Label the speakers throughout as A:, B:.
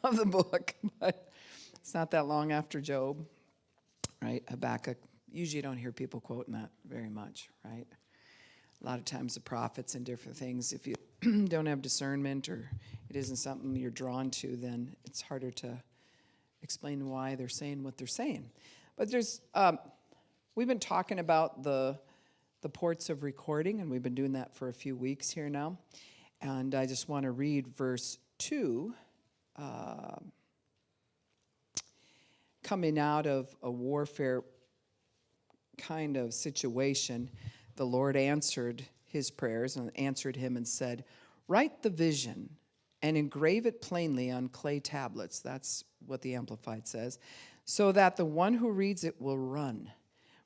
A: of the book, but it's not that long after Job, right? Habakkuk. Usually you don't hear people quoting that very much, right? A lot of times the prophets and different things, if you don't have discernment or it isn't something you're drawn to, then it's harder to explain why they're saying what they're saying. But we've been talking about the ports of recording, and we've been doing that for a few weeks here now. And I just want to read verse 2. Coming out of a warfare kind of situation, the Lord answered his prayers and answered him and said, "Write the vision and engrave it plainly on clay tablets." That's what the Amplified says. "So that the one who reads it will run.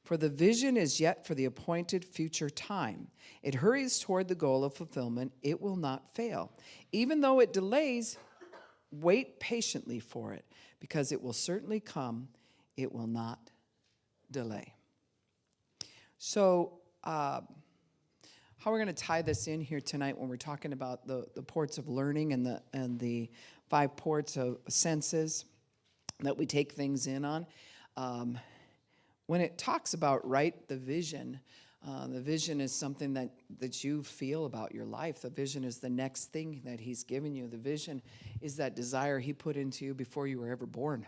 A: For the vision is yet for the appointed future time. It hurries toward the goal of fulfillment. It will not fail. Even though it delays, wait patiently for it, because it will certainly come. It will not delay." So, how we're going to tie this in here tonight when we're talking about the ports of learning and the 5 ports of senses that we take things in on. When it talks about write the vision is something that you feel about your life. The vision is the next thing that he's given you. The vision is that desire he put into you before you were ever born.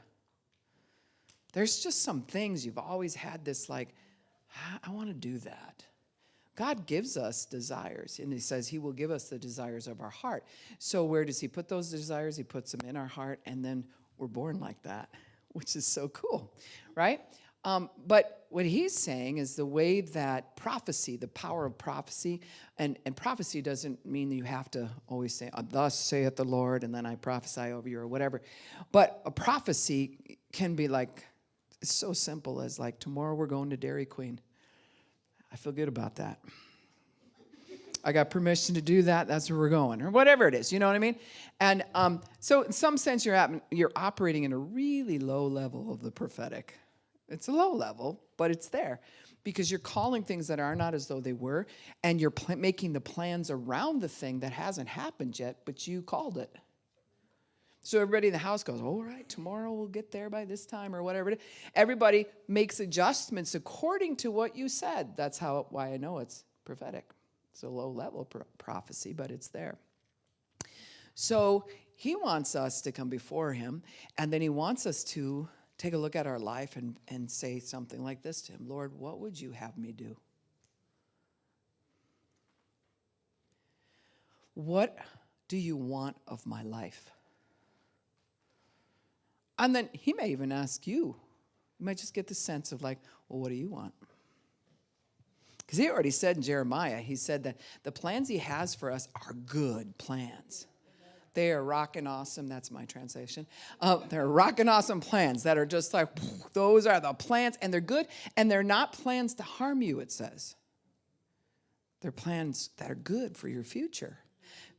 A: There's just some things you've always had this like, I want to do that. God gives us desires, and he says he will give us the desires of our heart. So where does he put those desires? He puts them in our heart, and then we're born like that, which is so cool, right? But what he's saying is the way that prophecy, the power of prophecy, and prophecy doesn't mean that you have to always say, "Thus saith the Lord," and then I prophesy over you or whatever. But a prophecy can be like, it's so simple as like, tomorrow we're going to Dairy Queen. I feel good about that. I got permission to do that. That's where we're going, or whatever it is. You know what I mean? And so in some sense, you're operating in a really low level of the prophetic. It's a low level, but it's there because you're calling things that are not as though they were, and you're making the plans around the thing that hasn't happened yet, but you called it. So everybody in the house goes, "All right, tomorrow we'll get there by this time," or whatever it is. Everybody makes adjustments according to what you said. That's why I know it's prophetic. It's a low-level prophecy, but it's there. So he wants us to come before him, and then he wants us to take a look at our life and say something like this to him: "Lord, what would you have me do? What do you want of my life?" And then he may even ask you. You might just get the sense of like, "Well, what do you want?" Because he already said in Jeremiah, he said that the plans he has for us are good plans. They are rockin' awesome. That's my translation. They're rockin' awesome plans that are just like, those are the plans, and they're good, and they're not plans to harm you, it says. They're plans that are good for your future.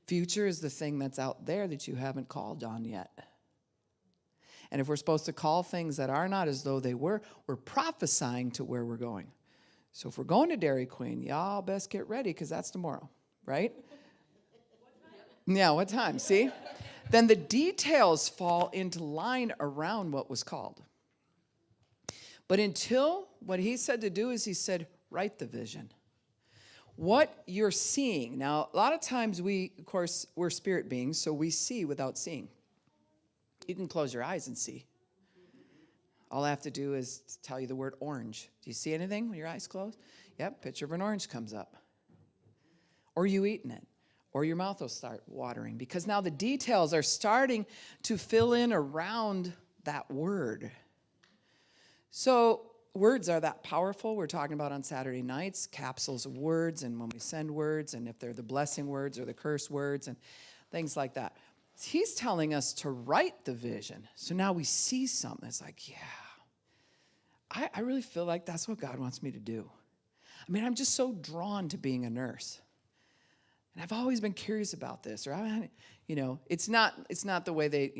A: Future is the thing that's out there that you haven't called on yet. And if we're supposed to call things that are not as though they were, we're prophesying to where we're going. So if we're going to Dairy Queen, y'all best get ready, because that's tomorrow, right? Yeah, what time? See? Then the details fall into line around what was called. But until what he said to do is he said, write the vision. What you're seeing. Now, a lot of times of course, we're spirit beings, so we see without seeing. You can close your eyes and see. All I have to do is tell you the word orange. Do you see anything when your eyes closed? Yep, picture of an orange comes up. Or you eating it. Or your mouth will start watering. Because now the details are starting to fill in around that word. So words are that powerful. We're talking about on Saturday nights, capsules of words, and when we send words, and if they're the blessing words or the curse words and things like that. He's telling us to write the vision. So now we see something. It's like, yeah, I really feel like that's what God wants me to do. I mean, I'm just so drawn to being a nurse. And I've always been curious about this. Or, it's not the way they,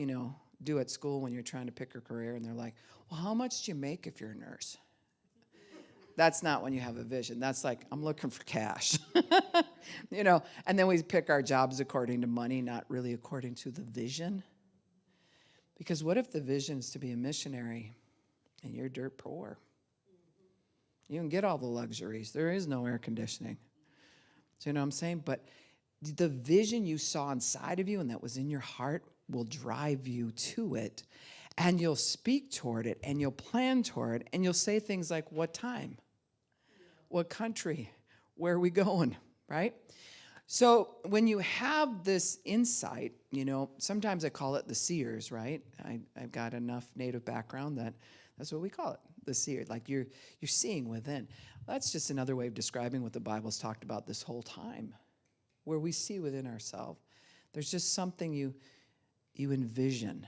A: do at school when you're trying to pick a career. And they're like, well, how much do you make if you're a nurse? That's not when you have a vision. That's like, I'm looking for cash. And then we pick our jobs according to money, not really according to the vision. Because what if the vision is to be a missionary and you're dirt poor? You don't get all the luxuries. There is no air conditioning. So you know what I'm saying? But the vision you saw inside of you and that was in your heart will drive you to it. And you'll speak toward it, and you'll plan toward it, and you'll say things like, what time? What country? Where are we going? Right? So when you have this insight, you know, sometimes I call it the seers, right? I've got enough native background that that's what we call it, the seer. Like you're seeing within. That's just another way of describing what the Bible's talked about this whole time, where we see within ourselves. There's just something you envision.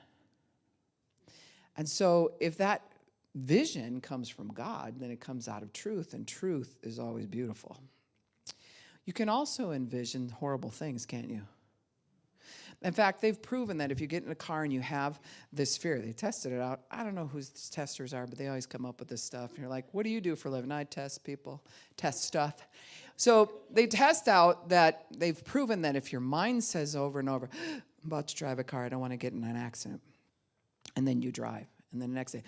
A: And so if that vision comes from God, then it comes out of truth, and truth is always beautiful. You can also envision horrible things, can't you? In fact, they've proven that if you get in a car and you have this fear, they tested it out. I don't know who these testers are, but they always come up with this stuff. And you're like, what do you do for a living? I test people, test stuff. So they test out that they've proven that if your mind says over and over, I'm about to drive a car, I don't want to get in an accident. And then you drive. And then the next day,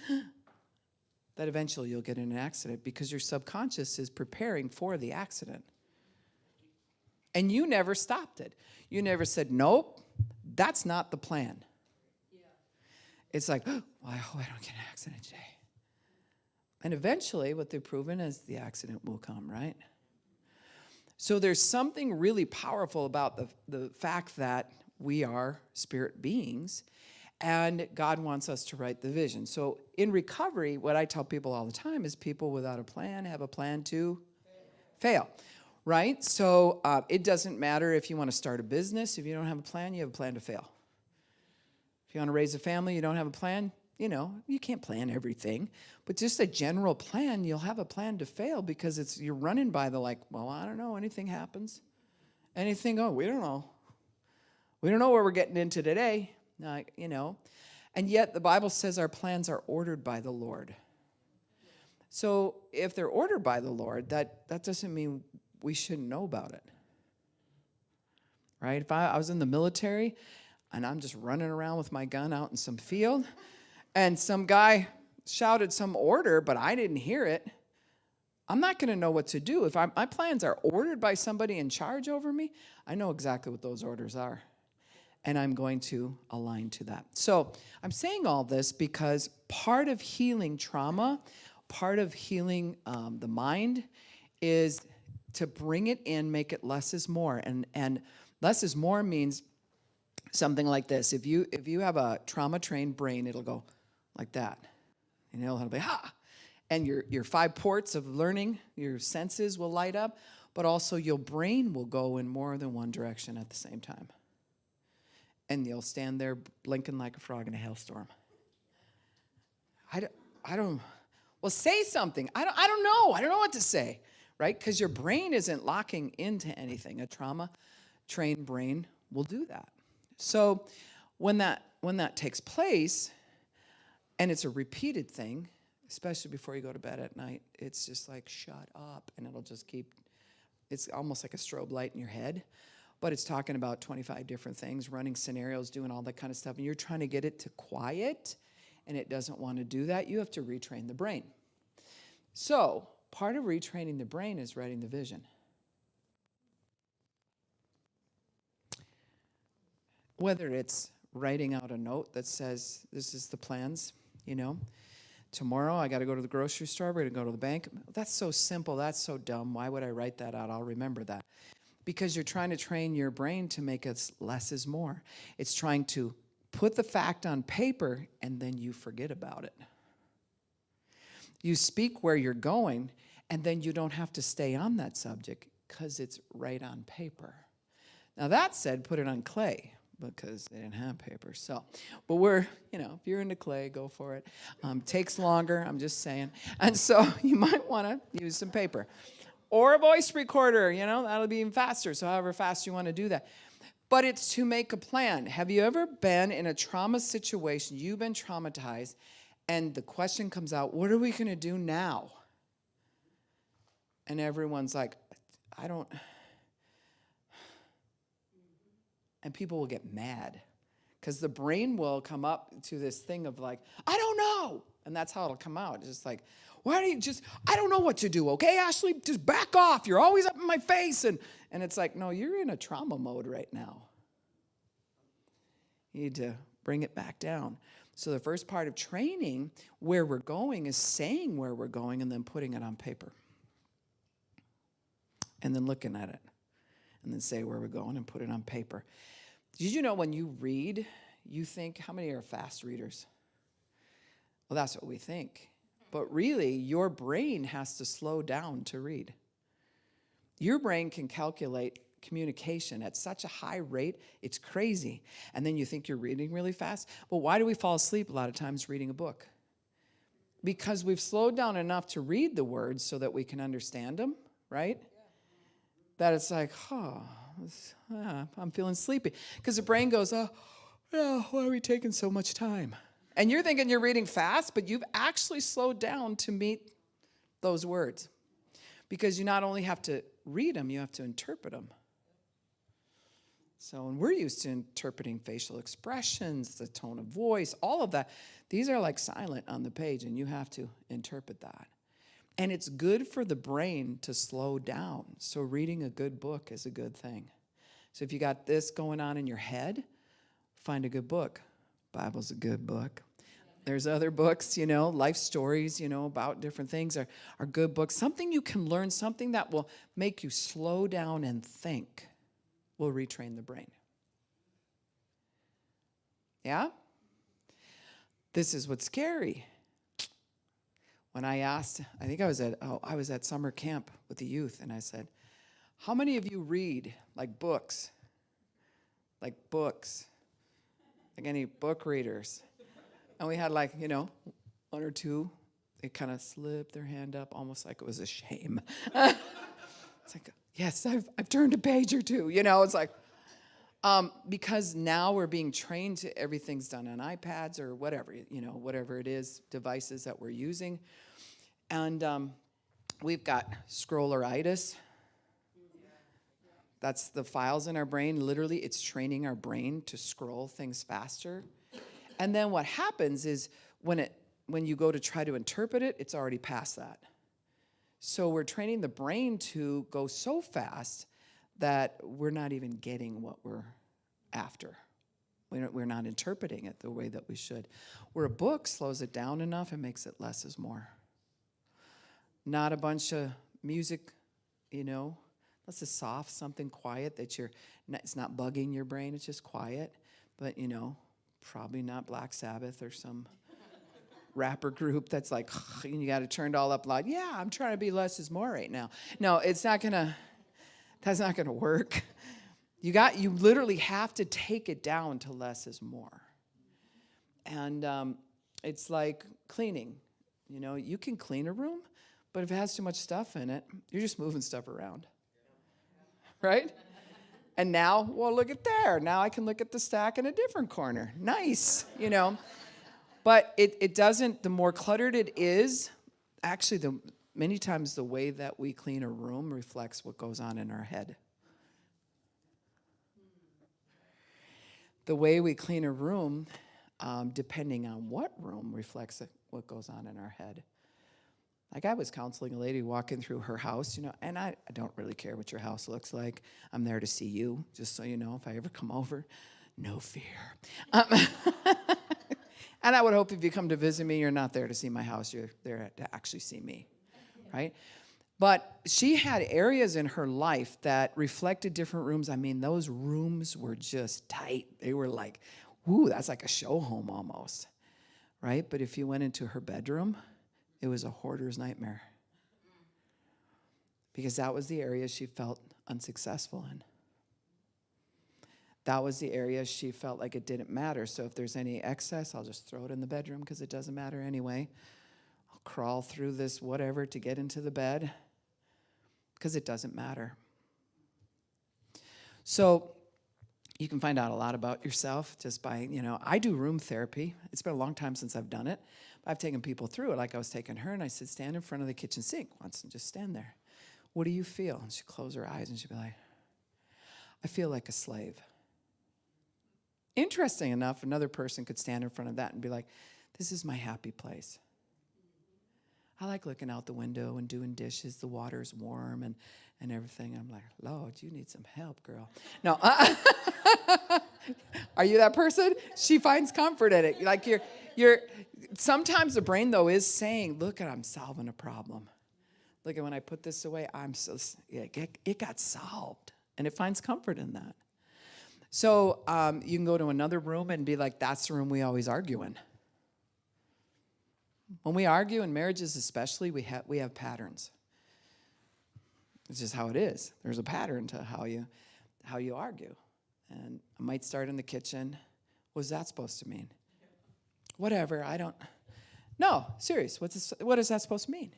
A: that eventually you'll get in an accident because your subconscious is preparing for the accident. And you never stopped it. You never said, nope, that's not the plan. Yeah. It's like, well, I hope I don't get in an accident today. And eventually what they've proven is the accident will come, right? So there's something really powerful about the fact that we are spirit beings. And God wants us to write the vision. So in recovery, what I tell people all the time is people without a plan have a plan to fail, right? So it doesn't matter if you want to start a business. If you don't have a plan, you have a plan to fail. If you want to raise a family, you don't have a plan, you know, you can't plan everything. But just a general plan, you'll have a plan to fail because you're running by the like, well, I don't know, anything happens. Anything, oh, we don't know. We don't know where we're getting into today. You know, and yet the Bible says our plans are ordered by the Lord. So if they're ordered by the Lord, that doesn't mean we shouldn't know about it, right? If I was in the military and I'm just running around with my gun out in some field and some guy shouted some order, but I didn't hear it, I'm not going to know what to do. If my plans are ordered by somebody in charge over me, I know exactly what those orders are. And I'm going to align to that. So I'm saying all this because part of healing trauma, part of healing the mind is to bring it in, make it less is more. And less is more means something like this. If you have a trauma-trained brain, it'll go like that. And it'll be, ha! And your 5 ports of learning, your senses will light up, but also your brain will go in more than one direction at the same time. And you'll stand there blinking like a frog in a hailstorm. I don't, well, say something. I don't know. I don't know what to say, right? Because your brain isn't locking into anything. A trauma-trained brain will do that. So when that takes place, and it's a repeated thing, especially before you go to bed at night, it's just like, shut up, and it'll just keep, it's almost like a strobe light in your head. But it's talking about 25 different things, running scenarios, doing all that kind of stuff. And you're trying to get it to quiet, and it doesn't want to do that. You have to retrain the brain. So part of retraining the brain is writing the vision. Whether it's writing out a note that says, this is the plans, you know. Tomorrow I got to go to the grocery store. We're going to go to the bank. That's so simple. That's so dumb. Why would I write that out? I'll remember that. Because you're trying to train your brain to make it less is more. It's trying to put the fact on paper, and then you forget about it. You speak where you're going, and then you don't have to stay on that subject because it's right on paper. Now that said, put it on clay because they didn't have paper. So, but if you're into clay, go for it. Takes longer, I'm just saying. And so you might want to use some paper. Or a voice recorder, that'll be even faster. So however fast you want to do that. But it's to make a plan. Have you ever been in a trauma situation, you've been traumatized, and the question comes out, what are we going to do now? And everyone's like, I don't. And people will get mad Because the brain will come up to this thing of like, I don't know. And that's how it'll come out. It's just like, why do you just, I don't know what to do, okay, Ashley? Just back off. You're always up in my face. And it's like, no, you're in a trauma mode right now. You need to bring it back down. So the first part of training where we're going is saying where we're going and then putting it on paper. And then looking at it. And then say where we're going and put it on paper. Did you know when you read, you think, how many are fast readers? Well, that's what we think. But really, your brain has to slow down to read. Your brain can calculate communication at such a high rate, it's crazy. And then you think you're reading really fast. Well, why do we fall asleep a lot of times reading a book? Because we've slowed down enough to read the words so that we can understand them, right? That it's like, I'm feeling sleepy. Because the brain goes, why are we taking so much time? And you're thinking you're reading fast, but you've actually slowed down to meet those words. Because you not only have to read them, you have to interpret them. So, and we're used to interpreting facial expressions, the tone of voice, all of that. These are like silent on the page, and you have to interpret that. And it's good for the brain to slow down. So reading a good book is a good thing. So if you got this going on in your head, find a good book. Bible's a good book. There's other books, life stories, about different things are good books. Something you can learn, something that will make you slow down and think will retrain the brain. Yeah? This is what's scary. When I asked, I think I was at summer camp with the youth, and I said, how many of you read like books? Like any book readers? And we had one or two. They kind of slipped their hand up almost like it was a shame. It's like, yes, I've turned a page or two. It's like, because now we're being trained to everything's done on iPads or whatever, whatever it is, devices that we're using. And we've got Scrolleritis. That's the files in our brain. Literally, it's training our brain to scroll things faster. And then what happens is when you go to try to interpret it, it's already past that. So we're training the brain to go so fast that we're not even getting what we're after. We're not interpreting it the way that we should. Where a book slows it down enough and makes it less is more. Not a bunch of music, That's just soft, something quiet that it's not bugging your brain, it's just quiet. But, probably not Black Sabbath or some rapper group that's like, and you got to turn it all up loud. Yeah, I'm trying to be less is more right now. No, that's not gonna work. You literally have to take it down to less is more. And it's like cleaning. You can clean a room, but if it has too much stuff in it, you're just moving stuff around. Right? And now, well, look at there. Now I can look at the stack in a different corner. Nice, But it doesn't, the more cluttered it is, actually many times the way that we clean a room reflects what goes on in our head. The way we clean a room, depending on what room, reflects what goes on in our head. Like I was counseling a lady walking through her house, and I don't really care what your house looks like. I'm there to see you, just so you know, if I ever come over, no fear. And I would hope if you come to visit me, you're not there to see my house, you're there to actually see me, right? But she had areas in her life that reflected different rooms. I mean, those rooms were just tight. They were like, ooh, that's like a show home almost, right? But if you went into her bedroom, it was a hoarder's nightmare. Because that was the area she felt unsuccessful in. That was the area she felt like it didn't matter. So if there's any excess, I'll just throw it in the bedroom because it doesn't matter anyway. I'll crawl through this whatever to get into the bed because it doesn't matter. So you can find out a lot about yourself just by, I do room therapy. It's been a long time since I've done it. I've taken people through it, like I was taking her, and I said, stand in front of the kitchen sink once and just stand there. What do you feel? And she'd close her eyes, and she'd be like, I feel like a slave. Interesting enough, another person could stand in front of that and be like, this is my happy place. I like looking out the window and doing dishes. The water's warm and everything. I'm like, Lord, you need some help, girl. No. Are you that person? She finds comfort in it. Like you're. Sometimes the brain, though, is saying, look, I'm solving a problem. Look at when I put this away, it got solved. And it finds comfort in that. So you can go to another room and be like, that's the room we always argue in. When we argue in marriages especially, we have patterns. It's just how it is. There's a pattern to how you argue. And I might start in the kitchen. What's that supposed to mean? Whatever, I don't. No, serious. What is that supposed to mean?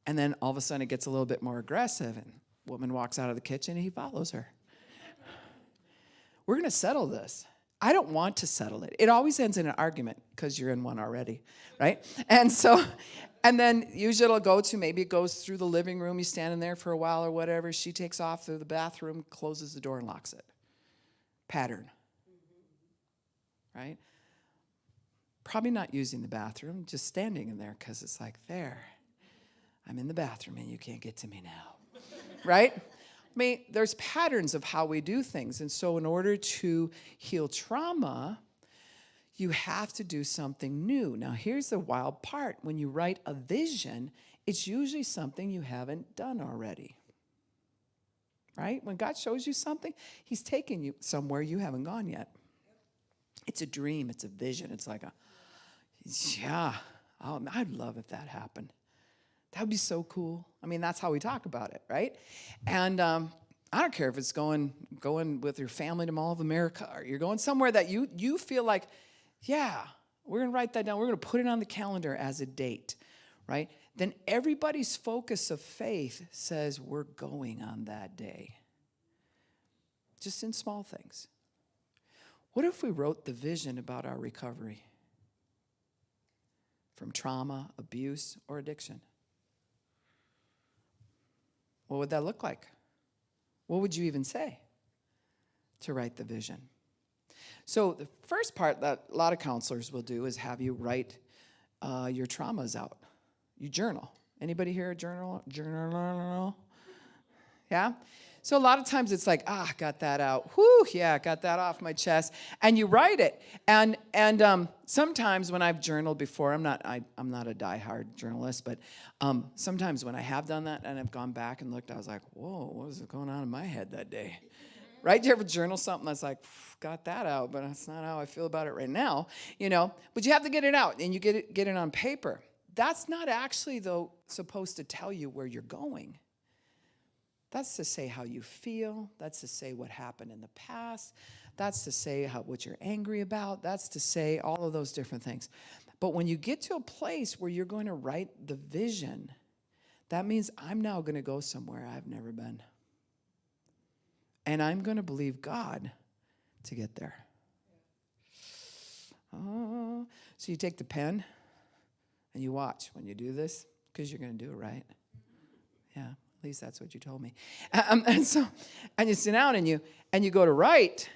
A: And then all of a sudden it gets a little bit more aggressive, and a woman walks out of the kitchen and he follows her. We're going to settle this. I don't want to settle it. It always ends in an argument because you're in one already, right? And then usually it'll go to, maybe it goes through the living room. You stand in there for a while or whatever. She takes off through the bathroom, closes the door, and locks it. Pattern, right? Probably not using the bathroom, just standing in there because it's like, there, I'm in the bathroom and you can't get to me now, right? I mean, there's patterns of how we do things. And so in order to heal trauma, you have to do something new. Now, here's the wild part. When you write a vision, it's usually something you haven't done already, right? When God shows you something, he's taking you somewhere you haven't gone yet. It's a dream. It's a vision. It's like I'd love if that happened. That would be so cool. I mean, that's how we talk about it, right? And I don't care if it's going with your family to Mall of America, or you're going somewhere that you feel like, yeah, we're going to write that down. We're going to put it on the calendar as a date, right? Then everybody's focus of faith says we're going on that day. Just in small things. What if we wrote the vision about our recovery from trauma, abuse, or addiction? What would that look like? What would you even say to write the vision? So the first part that a lot of counselors will do is have you write your traumas out. You journal. Anybody here journal? Yeah? So a lot of times it's like, got that out. Whew, yeah, got that off my chest. And you write it. And sometimes when I've journaled before, I'm not a diehard journalist, but sometimes when I have done that and I've gone back and looked, I was like, whoa, what was going on in my head that day? Right? Do you ever journal something that's like, got that out, but that's not how I feel about it right now, But you have to get it out, and you get it on paper. That's not actually, though, supposed to tell you where you're going. That's to say how you feel. That's to say what happened in the past. That's to say what you're angry about. That's to say all of those different things. But when you get to a place where you're going to write the vision, that means I'm now going to go somewhere I've never been. And I'm going to believe God to get there. Oh, so you take the pen and you watch when you do this, because you're going to do it right. Yeah. At least that's what you told me. And you sit down and you go to write.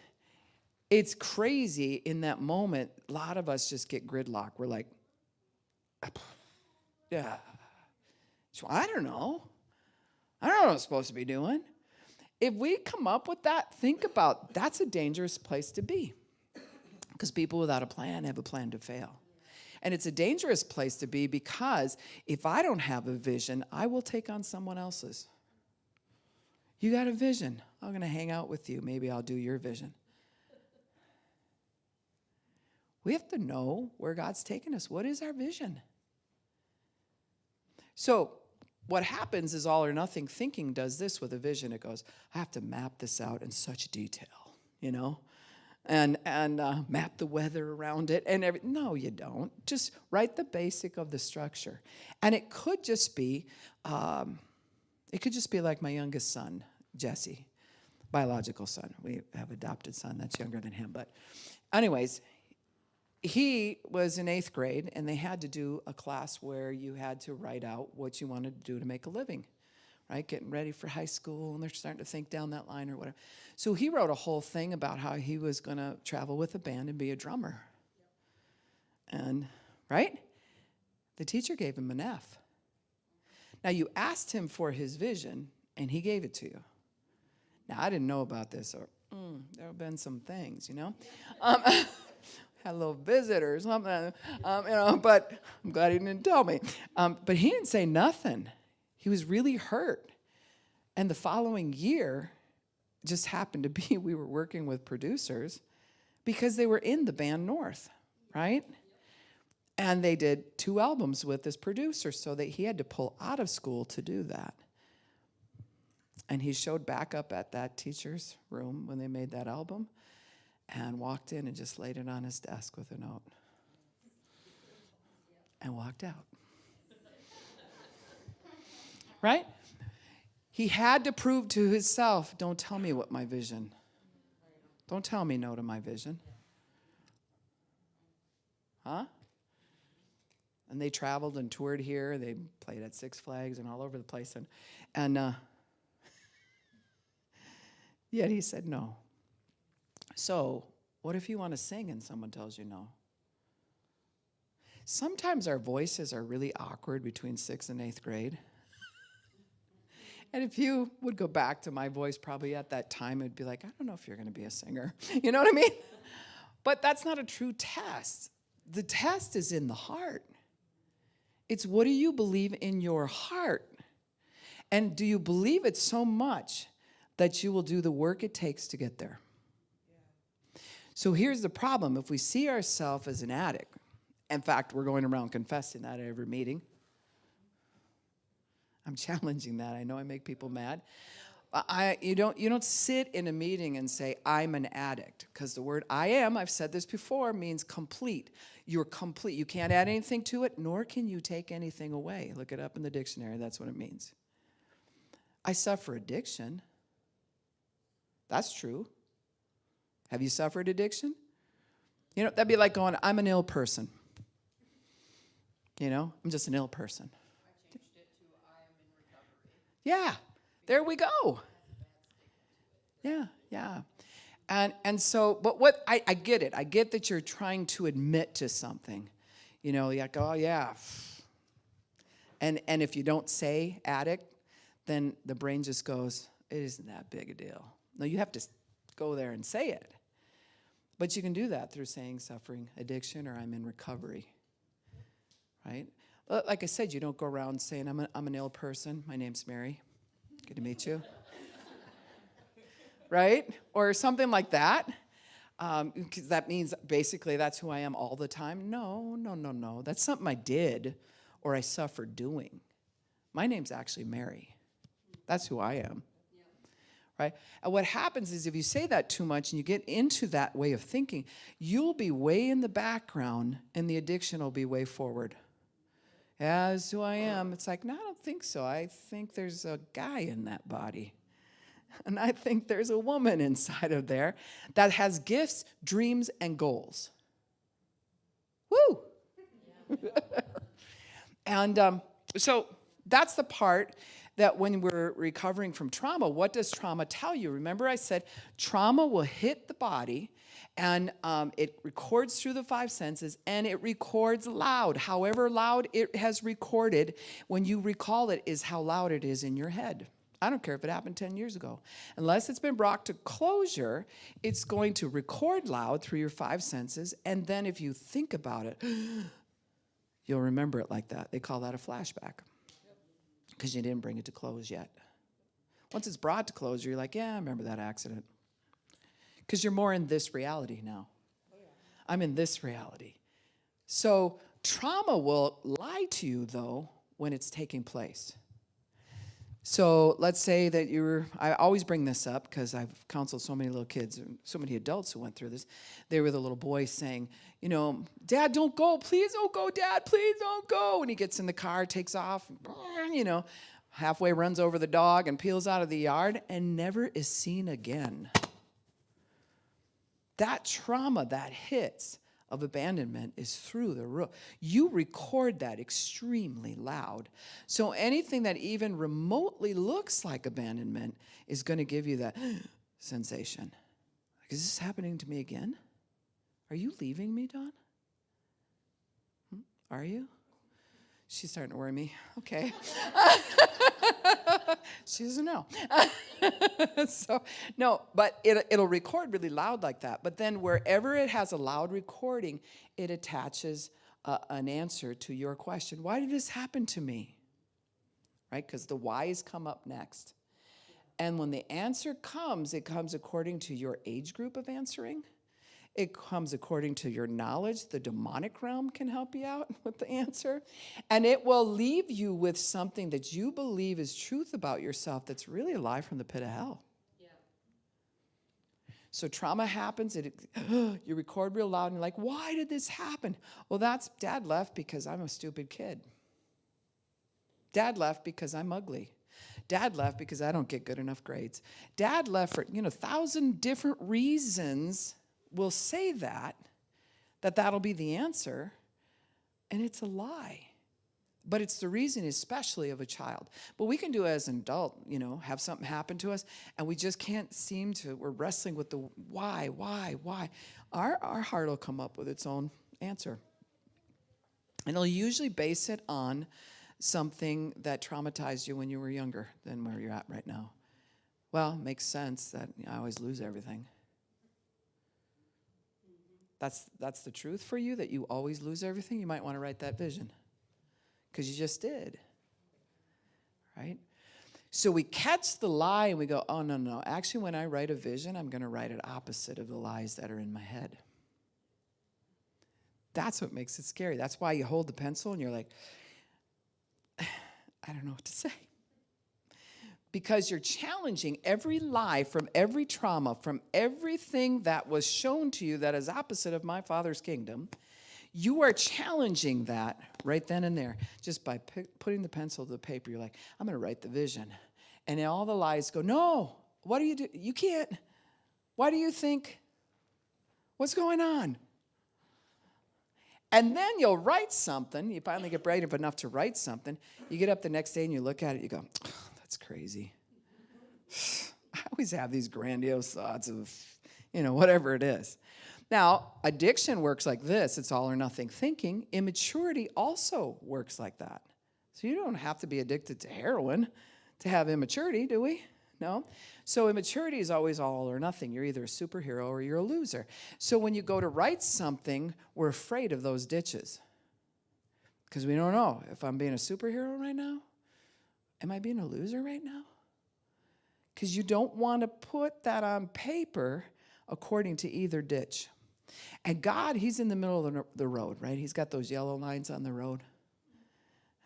A: It's crazy in that moment. A lot of us just get gridlock. We're like, yeah. So I don't know what I'm supposed to be doing. If we come up with that, think about that's a dangerous place to be. Because people without a plan have a plan to fail. And it's a dangerous place to be because if I don't have a vision, I will take on someone else's. You got a vision. I'm going to hang out with you. Maybe I'll do your vision. We have to know where God's taken us. What is our vision? So what happens is all or nothing thinking does this with a vision. It goes, I have to map this out in such detail, and map the weather around it and everything. No, you don't. Just write the basic of the structure. And it could just be like my youngest son, Jesse, biological son. We have an adopted son that's younger than him. But anyways, he was in 8th grade, and they had to do a class where you had to write out what you wanted to do to make a living, right? Getting ready for high school, and they're starting to think down that line or whatever. So he wrote a whole thing about how he was going to travel with a band and be a drummer. And, right? The teacher gave him an F. Now, you asked him for his vision, and he gave it to you. Now, I didn't know about this, or there have been some things, Had a little visit or something, but I'm glad he didn't tell me. But he didn't say nothing. He was really hurt. And the following year just happened to be we were working with producers because they were in the band North, right? And they did 2 albums with this producer, so that he had to pull out of school to do that. And he showed back up at that teacher's room when they made that album and walked in and just laid it on his desk with a note and walked out. Right? He had to prove to himself, don't tell me what my vision. Don't tell me no to my vision. Huh? And they traveled and toured here. They played at Six Flags and all over the place. And yet he said no. So what if you want to sing and someone tells you no? Sometimes our voices are really awkward between 6th and 8th grade. And if you would go back to my voice probably at that time, it'd be like, I don't know if you're going to be a singer. You know what I mean? But that's not a true test. The test is in the heart. It's what do you believe in your heart? And do you believe it so much that you will do the work it takes to get there? Yeah. So here's the problem. If we see ourselves as an addict, in fact, we're going around confessing that at every meeting. I'm challenging that. I know I make people mad. You don't sit in a meeting and say, I'm an addict, because the word I am, I've said this before, means complete. You're complete. You can't add anything to it, nor can you take anything away. Look it up in the dictionary. That's what it means. I suffer addiction. That's true. Have you suffered addiction? That'd be like going, I'm an ill person. I'm just an ill person.
B: I changed it to I am in recovery.
A: Yeah, there we go. Yeah. And so, but what, I get it. I get that you're trying to admit to something. You're like, oh, yeah. And if you don't say addict, then the brain just goes, it isn't that big a deal. No, you have to go there and say it. But you can do that through saying suffering addiction or I'm in recovery. Right? Like I said, you don't go around saying, I'm an ill person. My name's Mary. Good to meet you. Right? Or something like that. Because that means basically that's who I am all the time. No. That's something I did or I suffered doing. My name's actually Mary. That's who I am. Right? And what happens is if you say that too much and you get into that way of thinking, you'll be way in the background and the addiction will be way forward. As who I am, it's like, no, I don't think so. I think there's a guy in that body. And I think there's a woman inside of there that has gifts, dreams, and goals. Woo! And so that's the part that when we're recovering from trauma, what does trauma tell you? Remember I said trauma will hit the body and it records through the 5 senses and it records loud. However loud it has recorded, when you recall it, is how loud it is in your head. I don't care if it happened 10 years ago. Unless it's been brought to closure, it's going to record loud through your 5 senses, and then if you think about it, you'll remember it like that. They call that a flashback. Because you didn't bring it to close yet. Once it's brought to closure, you're like, yeah, I remember that accident. Because you're more in this reality now. I'm in this reality. So trauma will lie to you, though, when it's taking place. So let's say that I always bring this up because I've counseled so many little kids and so many adults who went through this. They were the little boy saying, Dad, don't go. Please don't go, Dad. Please don't go. And he gets in the car, takes off, halfway runs over the dog and peels out of the yard and never is seen again. That trauma that hits of abandonment is through the roof. You record that extremely loud. So anything that even remotely looks like abandonment is going to give you that sensation. Like, is this happening to me again? Are you leaving me, Dawn? Are you? She's starting to worry me. Okay. She doesn't know. So, no, but it'll record really loud like that. But then wherever it has a loud recording, it attaches an answer to your question. Why did this happen to me? Right? Because the whys come up next. And when the answer comes, it comes according to your age group of answering. It comes according to your knowledge. The demonic realm can help you out with the answer. And it will leave you with something that you believe is truth about yourself that's really a lie from the pit of hell. Yeah. So trauma happens. You record real loud and you're like, why did this happen? Well, Dad left because I'm a stupid kid. Dad left because I'm ugly. Dad left because I don't get good enough grades. Dad left for, 1,000 different reasons. Will say that'll be the answer, and it's a lie. But it's the reason especially of a child. But we can do it as an adult, have something happen to us, and we just can't we're wrestling with the why. Our heart will come up with its own answer. And it'll usually base it on something that traumatized you when you were younger than where you're at right now. Well, it makes sense that I always lose everything. That's the truth for you, that you always lose everything. You might want to write that vision because you just did, right? So we catch the lie and we go, oh, no. Actually, when I write a vision, I'm going to write it opposite of the lies that are in my head. That's what makes it scary. That's why you hold the pencil and you're like, I don't know what to say. Because you're challenging every lie from every trauma, from everything that was shown to you that is opposite of my Father's kingdom. You are challenging that right then and there. Just by putting the pencil to the paper, you're like, I'm going to write the vision. And then all the lies go, no, what do you do? You can't. Why do you think? What's going on? And then you'll write something. You finally get brave enough to write something. You get up the next day and you look at it, you go, that's crazy. I always have these grandiose thoughts of, whatever it is. Now, addiction works like this. It's all or nothing thinking. Immaturity also works like that. So you don't have to be addicted to heroin to have immaturity, do we? No. So immaturity is always all or nothing. You're either a superhero or you're a loser. So when you go to write something, we're afraid of those ditches. Because we don't know if I'm being a superhero right now. Am I being a loser right now? Because you don't want to put that on paper according to either ditch. And God, he's in the middle of the road, right? He's got those yellow lines on the road.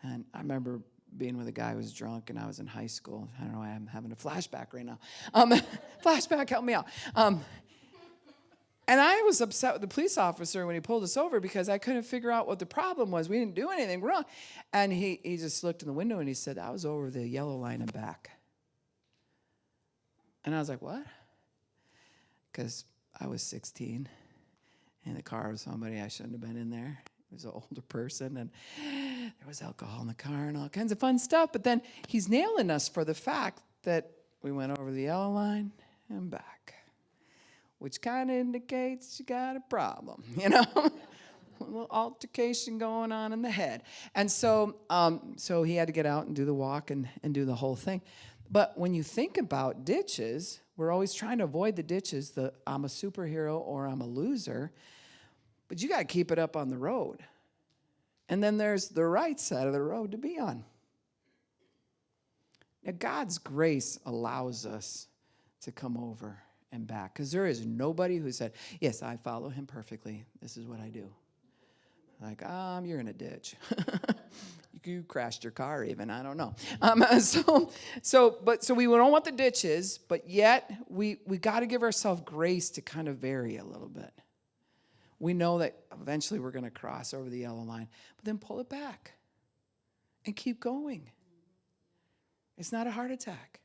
A: And I remember being with a guy who was drunk, and I was in high school. I don't know why I'm having a flashback right now. Flashback, help me out. And I was upset with the police officer when he pulled us over because I couldn't figure out what the problem was. We didn't do anything wrong. And he just looked in the window and he said, I was over the yellow line and back. And I was like, what? Because I was 16 in the car with somebody I shouldn't have been in there. He was an older person, and there was alcohol in the car and all kinds of fun stuff. But then he's nailing us for the fact that we went over the yellow line and back, which kind of indicates you got a problem, a little altercation going on in the head. And so he had to get out and do the walk and do the whole thing. But when you think about ditches, we're always trying to avoid the ditches, I'm a superhero or I'm a loser. But you got to keep it up on the road. And then there's the right side of the road to be on. Now, God's grace allows us to come over and back. Because there is nobody who said, yes, I follow him perfectly. This is what I do. Like, you're in a ditch. You crashed your car even, I don't know. So we don't want the ditches, but yet we got to give ourselves grace to kind of vary a little bit. We know that eventually we're going to cross over the yellow line, but then pull it back and keep going. It's not a heart attack.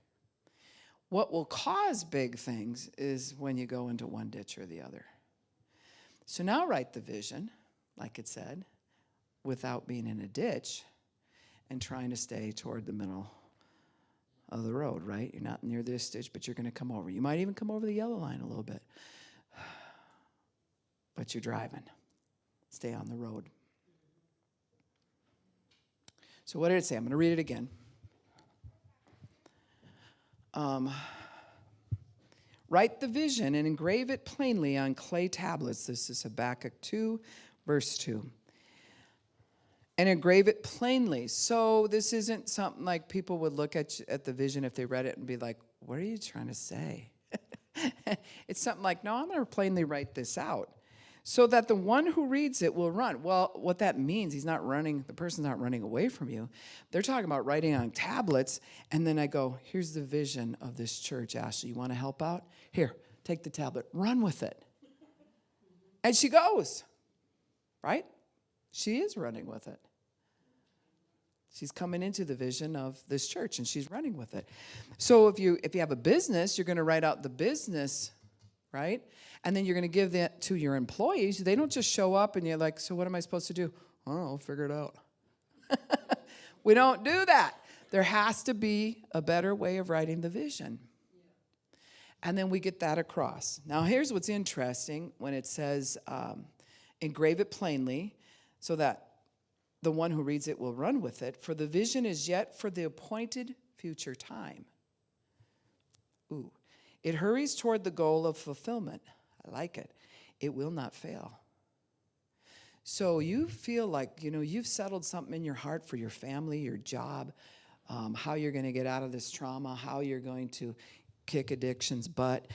A: What will cause big things is when you go into one ditch or the other. So now write the vision, like it said, without being in a ditch and trying to stay toward the middle of the road, right? You're not near this ditch, but you're going to come over. You might even come over the yellow line a little bit. But you're driving. Stay on the road. So what did it say? I'm going to read it again. Write the vision and engrave it plainly on clay tablets. This is Habakkuk 2, verse 2. And engrave it plainly. So this isn't something like people would look at the vision if they read it and be like, what are you trying to say? It's something like, no, I'm going to plainly write this out so that the one who reads it will run. Well, what that means, the person's not running away from you. They're talking about writing on tablets. And then I go, here's the vision of this church, Ashley. You want to help out? Here, take the tablet, run with it. And she goes, right? She is running with it. She's coming into the vision of this church, and she's running with it. So if you have a business, you're going to write out the business, right? And then you're going to give that to your employees. They don't just show up, and you're like, so what am I supposed to do? Oh, I'll figure it out. We don't do that. There has to be a better way of writing the vision. And then we get that across. Now, here's what's interesting when it says, engrave it plainly, so that the one who reads it will run with it. For the vision is yet for the appointed future time. Ooh. It hurries toward the goal of fulfillment. I like it. It will not fail. So you feel like, you've settled something in your heart for your family, your job, how you're going to get out of this trauma, how you're going to kick addiction's butt,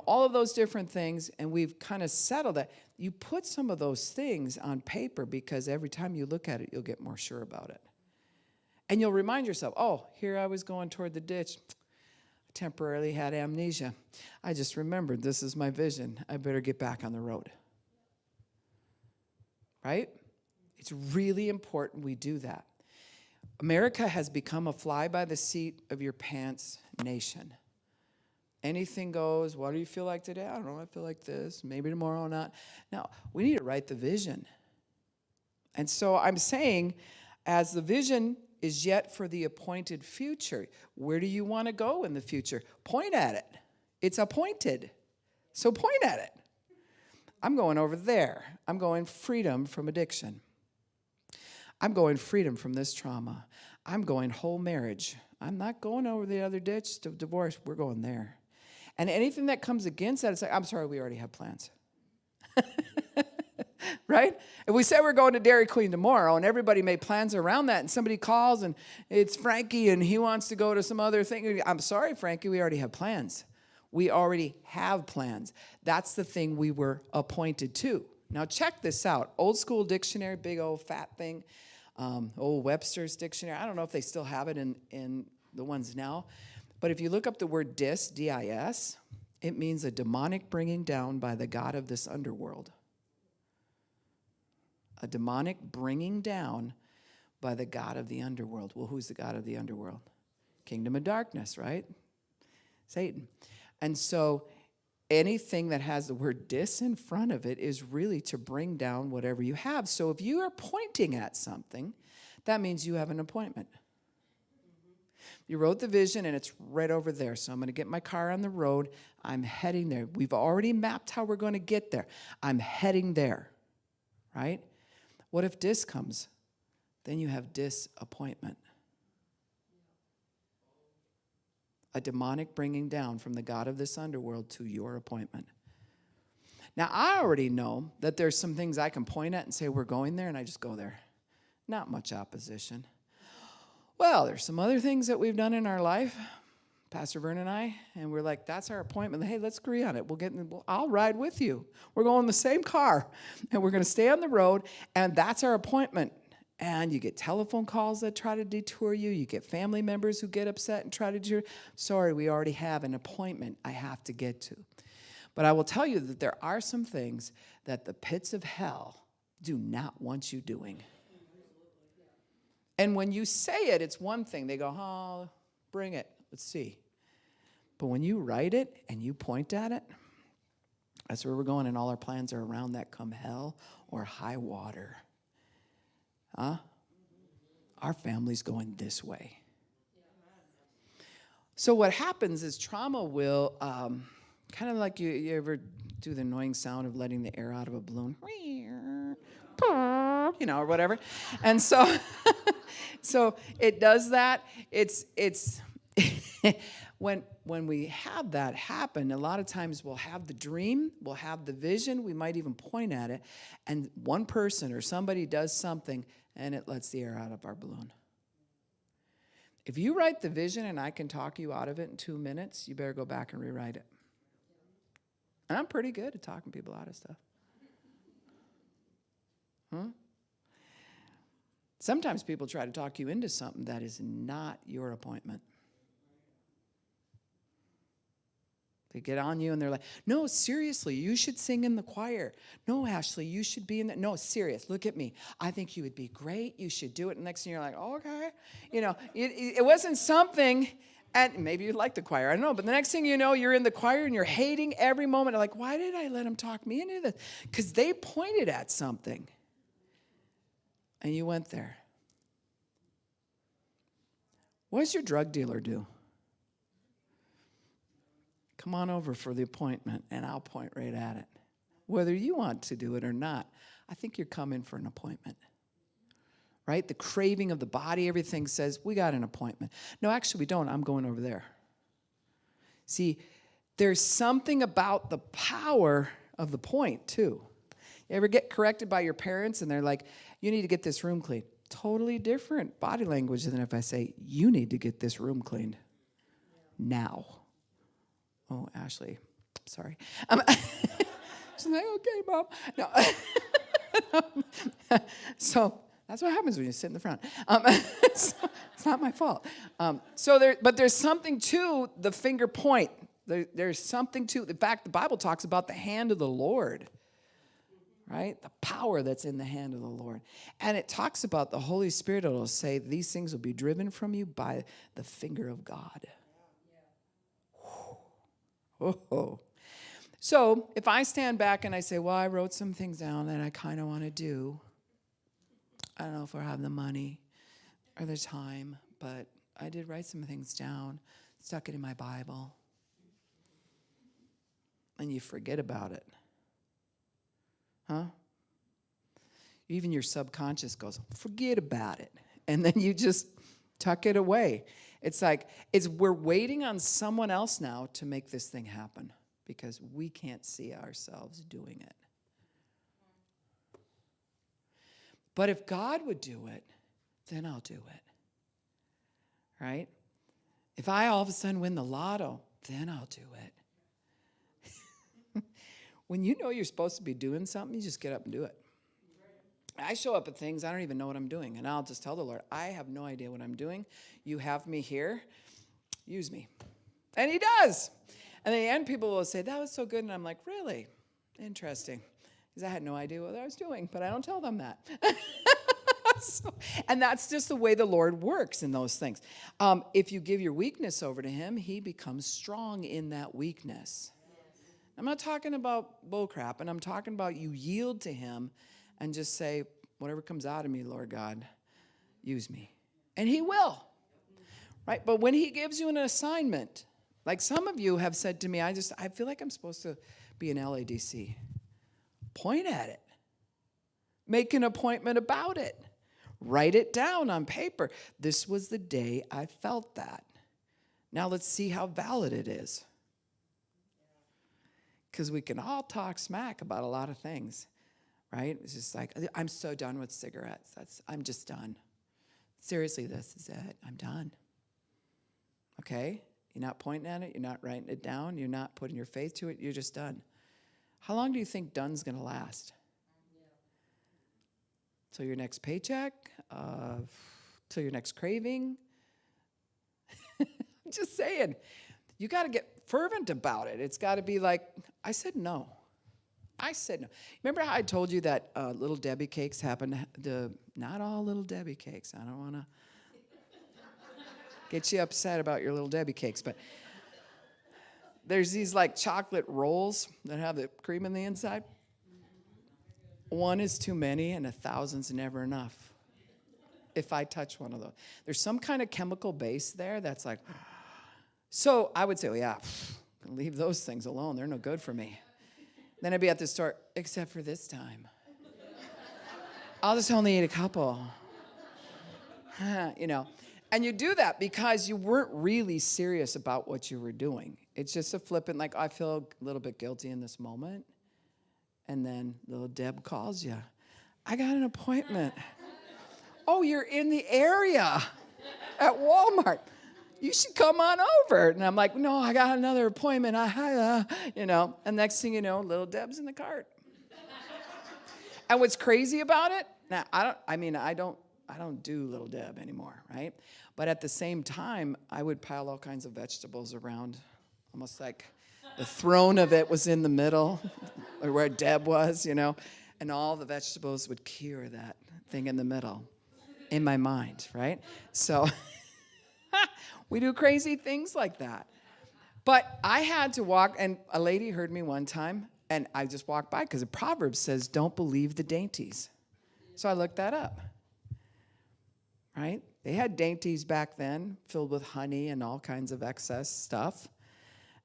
A: all of those different things, and we've kind of settled that. You put some of those things on paper because every time you look at it, you'll get more sure about it. And you'll remind yourself, oh, here I was going toward the ditch. I temporarily had amnesia. I just remembered this is my vision. I better get back on the road. Right? It's really important we do that. America has become a fly by the seat of your pants nation. Anything goes. What do you feel like today? I don't know. I feel like this. Maybe tomorrow not. No, we need to write the vision. And so I'm saying, as the vision is yet for the appointed future, where do you want to go in the future? Point at it. It's appointed. So point at it. I'm going over there. I'm going freedom from addiction. I'm going freedom from this trauma. I'm going whole marriage. I'm not going over the other ditch to divorce. We're going there. And anything that comes against that, it's like, I'm sorry, we already have plans. Right? If we say we're going to Dairy Queen tomorrow and everybody made plans around that and somebody calls and it's Frankie and he wants to go to some other thing, I'm sorry, Frankie, we already have plans. We already have plans. That's the thing we were appointed to. Now check this out. Old school dictionary, big old fat thing, old Webster's dictionary. I don't know if they still have it in the ones now. But if you look up the word dis, D-I-S, it means a demonic bringing down by the god of this underworld. A demonic bringing down by the god of the underworld. Well, who's the god of the underworld? Kingdom of darkness, right? Satan. And so anything that has the word dis in front of it is really to bring down whatever you have. So if you are pointing at something, that means you have an appointment. You wrote the vision, and it's right over there. So I'm going to get my car on the road. I'm heading there. We've already mapped how we're going to get there. I'm heading there, right? What if dis comes? Then you have disappointment. A demonic bringing down from the god of this underworld to your appointment. Now, I already know that there's some things I can point at and say, we're going there, and I just go there. Not much opposition. Well, there's some other things that we've done in our life, Pastor Vern and I, and we're like, that's our appointment. Hey, let's agree on it. I'll ride with you. We're going in the same car, and we're going to stay on the road, and that's our appointment. And you get telephone calls that try to detour you. You get family members who get upset and try to detour. Sorry, we already have an appointment I have to get to. But I will tell you that there are some things that the pits of hell do not want you doing. And when you say it, it's one thing. They go, oh, bring it. Let's see. But when you write it and you point at it, That's where we're going, and all our plans are around that come hell or high water. Huh? Our family's going this way. So what happens is trauma will, kind of like you ever do the annoying sound of letting the air out of a balloon, or whatever. And so, so it does that. It's when we have that happen, a lot of times we'll have the dream, we'll have the vision, we might even point at it, and one person or somebody does something, and it lets the air out of our balloon. If you write the vision and I can talk you out of it in 2 minutes, you better go back and rewrite it. And I'm pretty good at talking people out of stuff. Sometimes people try to talk you into something that is not your appointment. They get on you and they're like, no, seriously, you should sing in the choir. No, Ashley, you should be in the, no, serious, look at me. I think you would be great. You should do it. And next thing you're like, oh, okay. It wasn't something, and maybe you like the choir, I don't know. But the next thing you know, you're in the choir and you're hating every moment. You're like, why did I let them talk me into this? Because they pointed at something. And you went there. What does your drug dealer do? Come on over for the appointment, and I'll point right at it. Whether you want to do it or not, I think you're coming for an appointment. Right? The craving of the body, everything says, we got an appointment. No, actually, we don't. I'm going over there. See, there's something about the power of the point, too. You ever get corrected by your parents, and they're like, you need to get this room cleaned? Totally different body language than if I say, you need to get this room cleaned now. Oh, Ashley, sorry. She's like, okay, Mom. No. So that's what happens when you sit in the front. So it's not my fault. But there's something to the finger point. There's something to, in fact, the Bible talks about the hand of the Lord, right? The power that's in the hand of the Lord. And it talks about the Holy Spirit. It'll say these things will be driven from you by the finger of God. Oh. So if I stand back and I say, well, I wrote some things down that I kind of want to do. I don't know if I have the money or the time, but I did write some things down, stuck it in my Bible. And you forget about it. Huh? Even your subconscious goes, forget about it. And then you just tuck it away. It's like, we're waiting on someone else now to make this thing happen because we can't see ourselves doing it. But if God would do it, then I'll do it. Right? If I all of a sudden win the lotto, then I'll do it. When you know you're supposed to be doing something, you just get up and do it. I show up at things, I don't even know what I'm doing. And I'll just tell the Lord, I have no idea what I'm doing. You have me here. Use me. And he does. And in the end, people will say, that was so good. And I'm like, really? Interesting. Because I had no idea what I was doing, but I don't tell them that. And that's just the way the Lord works in those things. If you give your weakness over to him, he becomes strong in that weakness. I'm not talking about bullcrap, and I'm talking about you yield to him and just say, whatever comes out of me, Lord God, use me. And he will. Right? But when he gives you an assignment, like some of you have said to me, I feel like I'm supposed to be an LADC. Point at it. Make an appointment about it. Write it down on paper. This was the day I felt that. Now let's see how valid it is. Because we can all talk smack about a lot of things, right? It's just like, I'm so done with cigarettes. I'm just done. Seriously, this is it. I'm done. Okay? You're not pointing at it. You're not writing it down. You're not putting your faith to it. You're just done. How long do you think done's going to last? Till your next paycheck? Till your next craving? I'm just saying. You got to get fervent about it. It's got to be like, I said no. I said no. Remember how I told you that Little Debbie cakes happen? Not all Little Debbie cakes. I don't want to get you upset about your Little Debbie cakes, but There's these like chocolate rolls that have the cream in the inside. One is too many and 1,000's never enough. If I touch one of those, there's some kind of chemical base there that's like, so I would say, well, yeah, leave those things alone. They're no good for me. Then I'd be at the store, except for this time. I'll just only eat a couple. You know, and you do that because you weren't really serious about what you were doing. It's just a flippant, like, I feel a little bit guilty in this moment. And then little Deb calls you. I got an appointment. Oh, you're in the area at Walmart. You should come on over. And I'm like, no, I got another appointment. You know, and next thing you know, little Deb's in the cart. And what's crazy about it? Now, I don't do little Deb anymore, right? But at the same time, I would pile all kinds of vegetables around, almost like the throne of it was in the middle, or where Deb was, you know, and all the vegetables would cure that thing in the middle in my mind, right? So we do crazy things like that. But I had to walk, and a lady heard me one time, and I just walked by because the proverb says, don't believe the dainties. So I looked that up, right? They had dainties back then filled with honey and all kinds of excess stuff.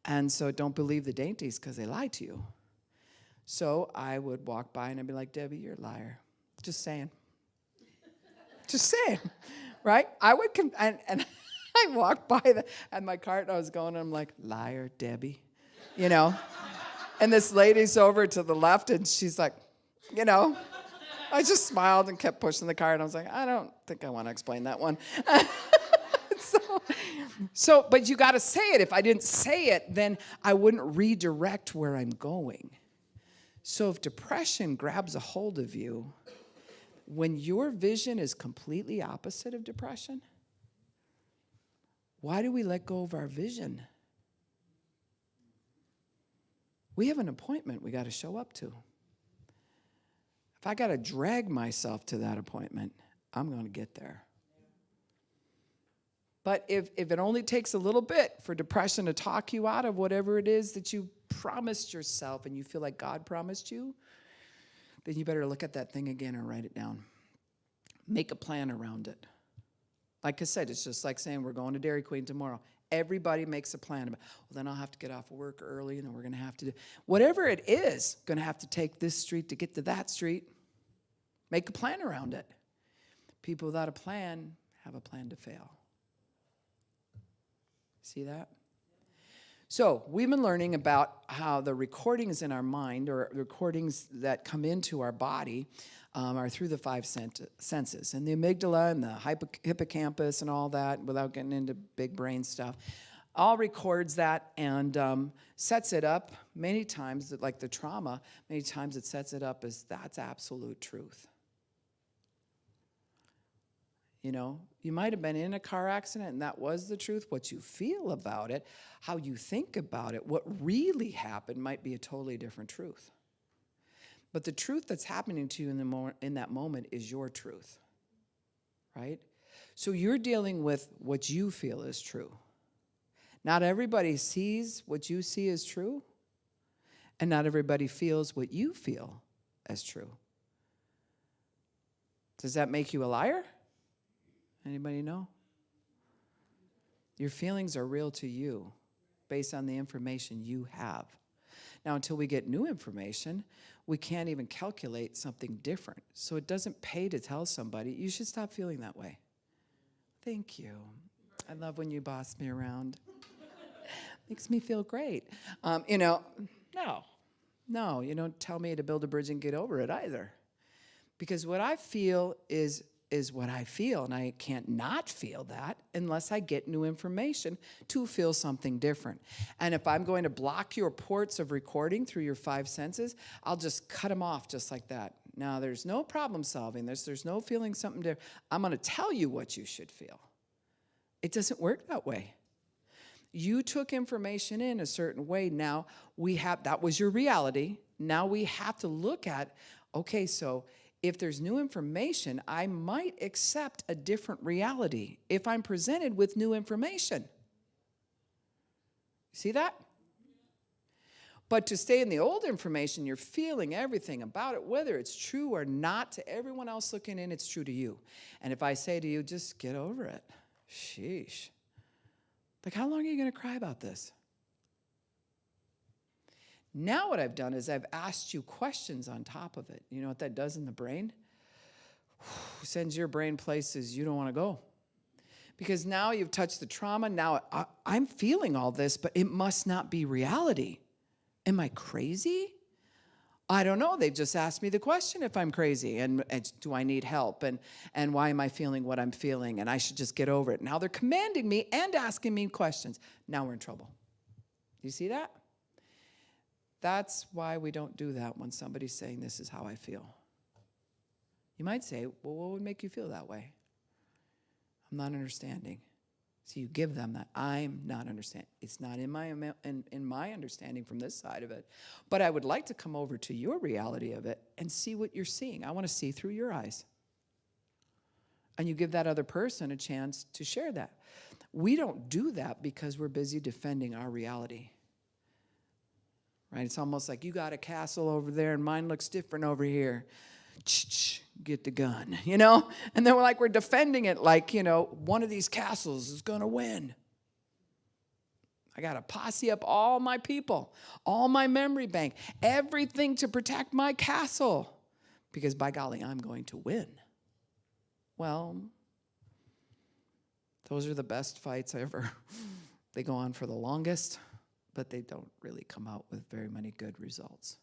A: And so don't believe the dainties because they lie to you. So I would walk by and I'd be like, Debbie, you're a liar. Just saying. Just saying, right? I would, and I walked by at my cart and I was going, and I'm like, liar, Debbie, you know? And this lady's over to the left and she's like, you know, I just smiled and kept pushing the cart. And I was like, I don't think I want to explain that one. So, but you got to say it. If I didn't say it, then I wouldn't redirect where I'm going. So if depression grabs a hold of you, when your vision is completely opposite of depression, why do we let go of our vision? We have an appointment we got to show up to. If I got to drag myself to that appointment, I'm going to get there. But if it only takes a little bit for depression to talk you out of whatever it is that you promised yourself and you feel like God promised you, then you better look at that thing again and write it down. Make a plan around it. Like I said, it's just like saying we're going to Dairy Queen tomorrow. Everybody makes a plan about, well, then I'll have to get off of work early, and then we're going to have to do, whatever it is, going to have to take this street to get to that street. Make a plan around it. People without a plan have a plan to fail. See that? So we've been learning about how the recordings in our mind, or recordings that come into our body, are through the five senses. And the amygdala and the hippocampus and all that, without getting into big brain stuff, all records that and sets it up many times, like the trauma, many times it sets it up as that's absolute truth. You know, you might have been in a car accident and that was the truth. What you feel about it, how you think about it, what really happened might be a totally different truth. But the truth that's happening to you in that moment is your truth, right? So you're dealing with what you feel is true. Not everybody sees what you see as true, and not everybody feels what you feel as true. Does that make you a liar? Anybody know? Your feelings are real to you based on the information you have. Now, until we get new information, we can't even calculate something different. So it doesn't pay to tell somebody, you should stop feeling that way. Thank you. I love when you boss me around. Makes me feel great. You know, no, you don't tell me to build a bridge and get over it either. Because what I feel is what I feel, and I can't not feel that unless I get new information to feel something different. And if I'm going to block your ports of recording through your five senses, I'll just cut them off just like that. Now, there's no problem solving. There's no feeling something different. I'm going to tell you what you should feel. It doesn't work that way. You took information in a certain way. Now, that was your reality. Now we have to look at, okay, so if there's new information, I might accept a different reality if I'm presented with new information. See that? But to stay in the old information, you're feeling everything about it, whether it's true or not to everyone else looking in, it's true to you. And if I say to you, just get over it, sheesh. Like, how long are you going to cry about this? Now what I've done is I've asked you questions on top of it. You know what that does in the brain? Sends your brain places you don't want to go. Because now you've touched the trauma. Now I'm feeling all this, but it must not be reality. Am I crazy? I don't know. They've just asked me the question if I'm crazy and do I need help and why am I feeling what I'm feeling and I should just get over it. Now they're commanding me and asking me questions. Now we're in trouble. Do you see that? That's why we don't do that when somebody's saying this is how I feel. You might say, well, what would make you feel that way? I'm not understanding. So you give them that. I'm not understanding. It's not in my understanding from this side of it. But I would like to come over to your reality of it and see what you're seeing. I want to see through your eyes. And you give that other person a chance to share that. We don't do that because we're busy defending our reality. Right? It's almost like you got a castle over there and mine looks different over here. Get the gun, you know? And then we're defending it like, you know, one of these castles is going to win. I got to posse up all my people, all my memory bank, everything to protect my castle. Because by golly, I'm going to win. Well, those are the best fights ever. They go on for the longest, but they don't really come out with very many good results.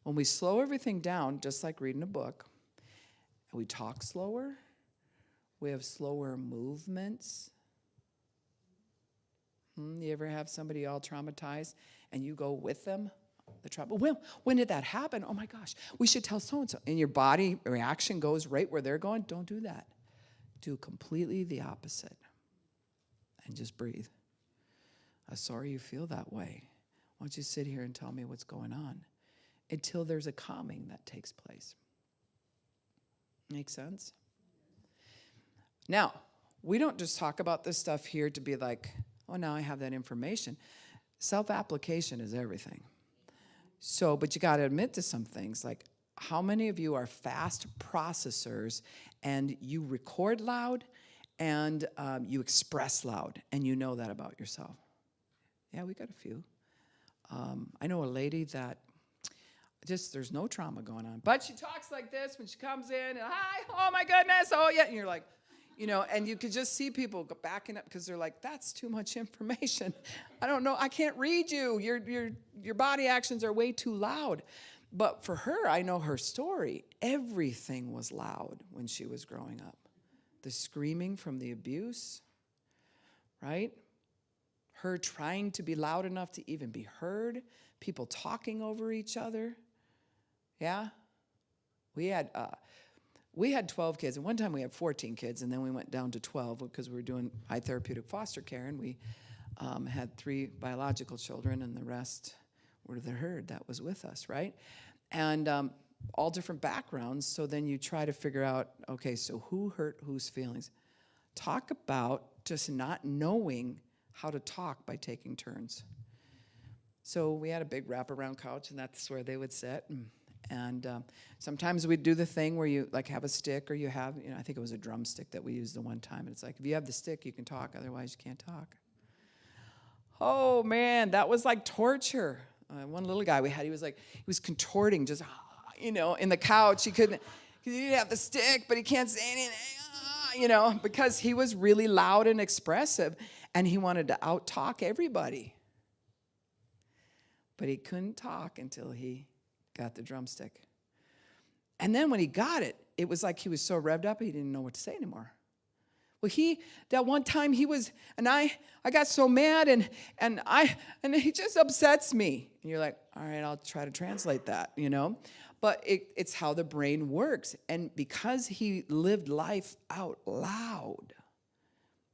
A: When we slow everything down, just like reading a book, and we talk slower, we have slower movements. You ever have somebody all traumatized and you go with them? The trauma. Well, when did that happen? Oh my gosh, we should tell so-and-so. And your body reaction goes right where they're going. Don't do that. Do completely the opposite. And just breathe. I'm sorry you feel that way. Why don't you sit here and tell me what's going on? Until there's a calming that takes place. Make sense? Now, we don't just talk about this stuff here to be like, oh, now I have that information. Self-application is everything. So, but you got to admit to some things, like how many of you are fast processors and you record loud and you express loud and you know that about yourself? Yeah, we got a few. I know a lady that there's no trauma going on. But she talks like this when she comes in, and hi, oh my goodness, oh yeah. And you're like, you know, and you could just see people backing up because they're like, that's too much information. I don't know, I can't read you. Your body actions are way too loud. But for her, I know her story. Everything was loud when she was growing up. The screaming from the abuse, right? Her trying to be loud enough to even be heard. People talking over each other. Yeah? We had 12 kids. And one time we had 14 kids, and then we went down to 12 because we were doing high therapeutic foster care, and we had 3 biological children, and the rest were the herd that was with us, right? And all different backgrounds, so then you try to figure out, okay, so who hurt whose feelings? Talk about just not knowing how to talk by taking turns. So we had a big wraparound couch, and that's where they would sit. And sometimes we'd do the thing where you like have a stick, or you have, you know, I think it was a drumstick that we used the one time. And it's like, if you have the stick, you can talk. Otherwise, you can't talk. Oh, man, that was like torture. One little guy we had, he was contorting just, you know, in the couch. He didn't have the stick, but he can't say anything, you know, because he was really loud and expressive, and he wanted to out-talk everybody. But he couldn't talk until he got the drumstick. And then when he got it, it was like he was so revved up, he didn't know what to say anymore. Well, that one time I got so mad, and he just upsets me. And you're like, all right, I'll try to translate that, you know. But it's how the brain works. And because he lived life out loud,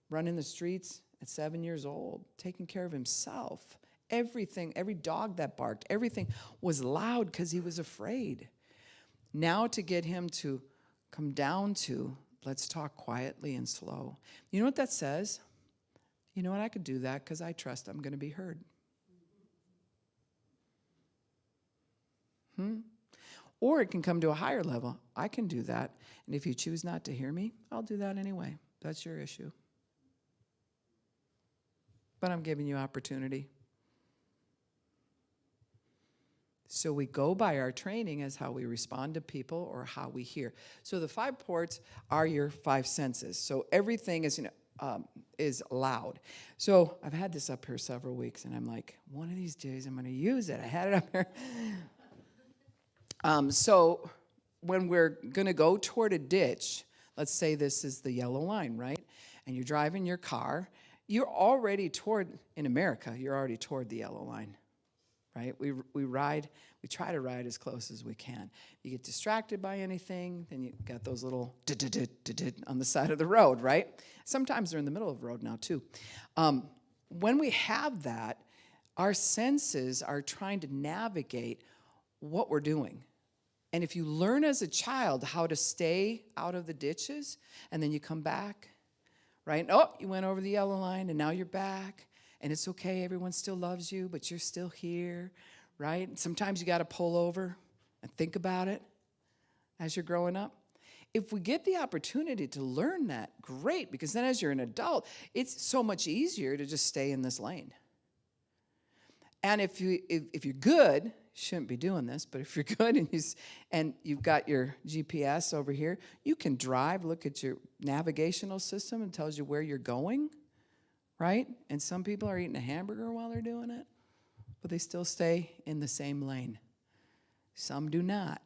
A: running the streets at 7 years old, taking care of himself, everything, every dog that barked, everything was loud because he was afraid. Now to get him to come down to, let's talk quietly and slow. You know what that says? You know what, I could do that because I trust I'm going to be heard. Or it can come to a higher level. I can do that. And if you choose not to hear me, I'll do that anyway. That's your issue. But I'm giving you opportunity. So we go by our training as how we respond to people or how we hear. So the 5 ports are your 5 senses. So everything is loud. So I've had this up here several weeks, and I'm like, one of these days I'm going to use it. I had it up here. So when we're going to go toward a ditch, let's say this is the yellow line, right? And you're driving your car, you're already in America, you're already toward the yellow line. Right? We try to ride as close as we can. You get distracted by anything, then you got those little on the side of the road, right? Sometimes they're in the middle of the road now too. When we have that, our senses are trying to navigate what we're doing. And if you learn as a child how to stay out of the ditches, and then you come back, right? Oh, you went over the yellow line, and now you're back. And it's okay, everyone still loves you, but you're still here, right? And sometimes you got to pull over and think about it as you're growing up. If we get the opportunity to learn that, great, because then as you're an adult, it's so much easier to just stay in this lane. And if you're good, you shouldn't be doing this, but if you're good and you've got your GPS over here, you can drive, look at your navigational system, and tells you where you're going. Right? And some people are eating a hamburger while they're doing it, but they still stay in the same lane. Some do not.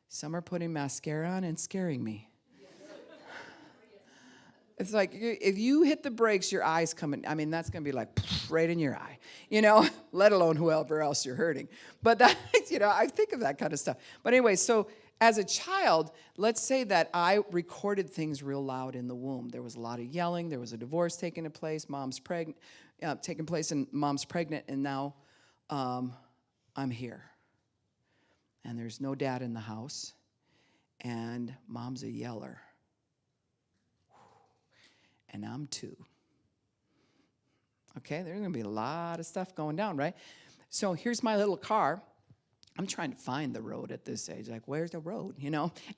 A: Some are putting mascara on and scaring me. It's like if you hit the brakes, your eye's coming. I mean, that's going to be like right in your eye, let alone whoever else you're hurting. But that, I think of that kind of stuff. But anyway, so as a child, let's say that I recorded things real loud in the womb. There was a lot of yelling. There was a divorce taking place. Taking place, and mom's pregnant, and now I'm here. And there's no dad in the house, and mom's a yeller. And I'm 2. Okay, there's going to be a lot of stuff going down, right? So here's my little car. I'm trying to find the road at this age. Like, where's the road,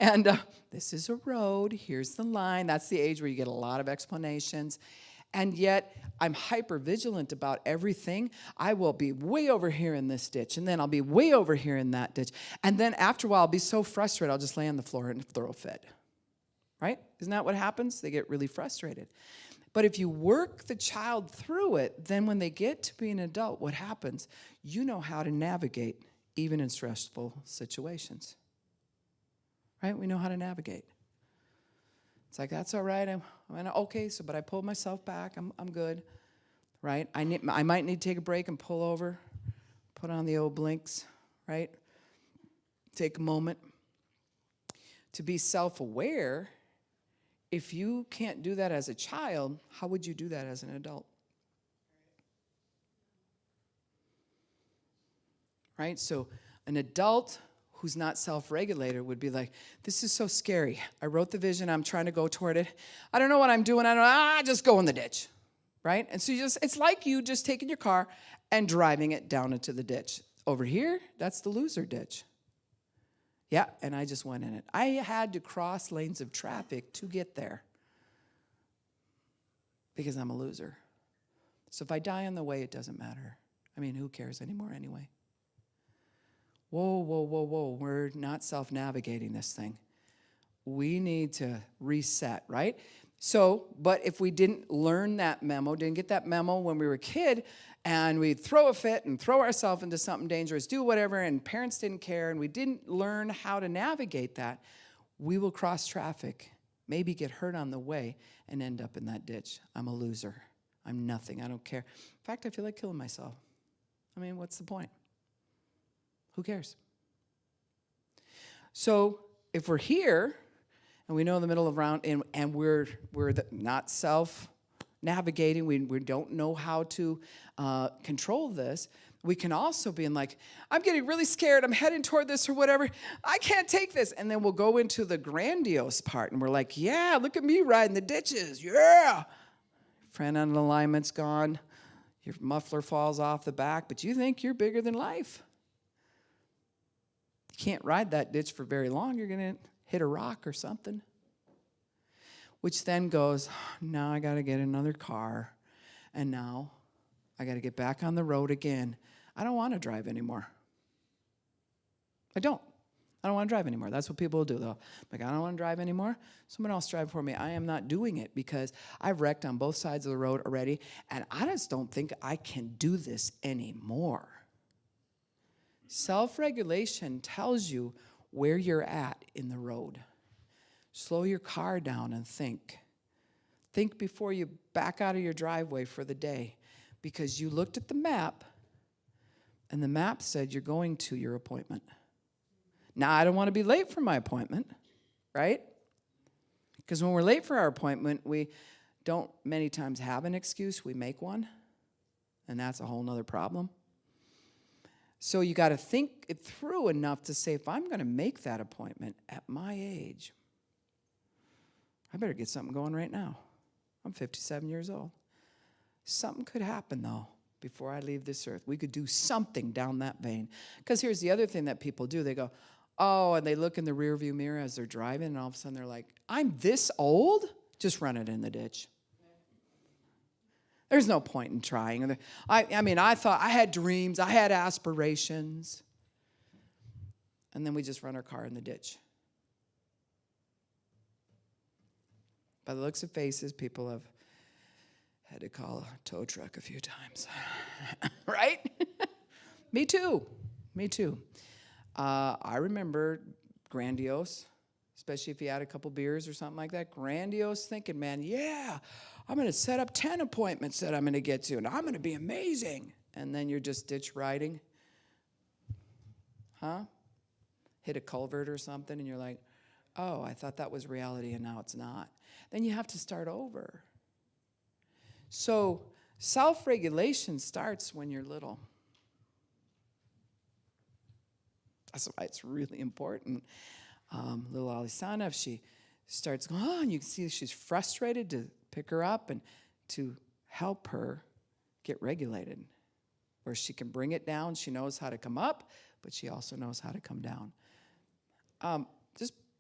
A: And this is a road. Here's the line. That's the age where you get a lot of explanations. And yet, I'm hyper vigilant about everything. I will be way over here in this ditch, and then I'll be way over here in that ditch. And then after a while, I'll be so frustrated, I'll just lay on the floor and throw a fit. Right? Isn't that what happens? They get really frustrated. But if you work the child through it, then when they get to be an adult, what happens? You know how to navigate even in stressful situations. Right? We know how to navigate. It's like, that's all right. But I pulled myself back. I'm good. Right? I might need to take a break and pull over, put on the old blinks, right? Take a moment. To be self-aware, if you can't do that as a child, how would you do that as an adult? Right? So an adult who's not self-regulated would be like, this is so scary. I wrote the vision. I'm trying to go toward it. I don't know what I'm doing. Just go in the ditch. Right? And so it's like you just taking your car and driving it down into the ditch. Over here, that's the loser ditch. Yeah, and I just went in it. I had to cross lanes of traffic to get there because I'm a loser. So if I die on the way, it doesn't matter. I mean, who cares anymore anyway? Whoa. We're not self-navigating this thing. We need to reset, right? So, but if we didn't learn that memo, didn't get that memo when we were a kid, and we'd throw a fit and throw ourselves into something dangerous, do whatever, and parents didn't care, and we didn't learn how to navigate that, we will cross traffic, maybe get hurt on the way, and end up in that ditch. I'm a loser. I'm nothing. I don't care. In fact, I feel like killing myself. I mean, what's the point? Who cares? So if we're here, and we know in the middle of round, and we're not self-navigating, we don't know how to control this, we can also be in like, I'm getting really scared, I'm heading toward this or whatever, I can't take this. And then we'll go into the grandiose part, and we're like, yeah, look at me riding the ditches, yeah. Front end alignment's gone, your muffler falls off the back, but you think you're bigger than life. You can't ride that ditch for very long. You're going to hit a rock or something. Which then goes, now I got to get another car. And now I got to get back on the road again. I don't want to drive anymore. I don't want to drive anymore. That's what people do, though. Like, I don't want to drive anymore. Someone else drive for me. I am not doing it because I've wrecked on both sides of the road already, and I just don't think I can do this anymore. Self-regulation tells you where you're at in the road. Slow your car down and think. Think before you back out of your driveway for the day, because you looked at the map, and the map said you're going to your appointment. Now, I don't want to be late for my appointment, right? Because when we're late for our appointment, we don't many times have an excuse. We make one, and that's a whole nother problem. So you got to think it through enough to say, if I'm going to make that appointment at my age, I better get something going right now. I'm 57 years old. Something could happen, though, before I leave this earth. We could do something down that vein. Because here's the other thing that people do. They go, oh, and they look in the rearview mirror as they're driving, and all of a sudden they're like, I'm this old? Just run it in the ditch. There's no point in trying. I mean, I thought I had dreams. I had aspirations. And then we just run our car in the ditch. By the looks of faces, people have had to call a tow truck a few times. Right? Me too. I remember grandiose, especially if you had a couple beers or something like that. Grandiose thinking, man, yeah, I'm going to set up 10 appointments that I'm going to get to, and I'm going to be amazing. And then you're just ditch riding. Hit a culvert or something, and you're like, oh, I thought that was reality, and now it's not. Then you have to start over. So self-regulation starts when you're little. That's why it's really important. Little Alisana, if she starts going on, you can see she's frustrated, to pick her up and to help her get regulated. Where she can bring it down. She knows how to come up, but she also knows how to come down.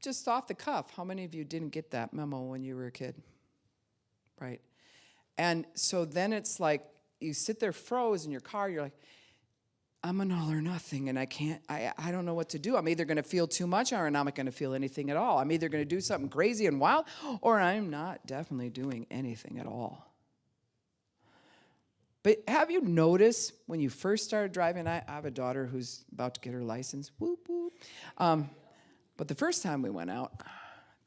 A: Just off the cuff, how many of you didn't get that memo when you were a kid? Right? And so then it's like you sit there froze in your car, you're like, I'm an all or nothing, and I don't know what to do. I'm either going to feel too much, or I'm not going to feel anything at all. I'm either going to do something crazy and wild, or I'm not definitely doing anything at all. But have you noticed when you first started driving, I have a daughter who's about to get her license, whoop, whoop. But the first time we went out,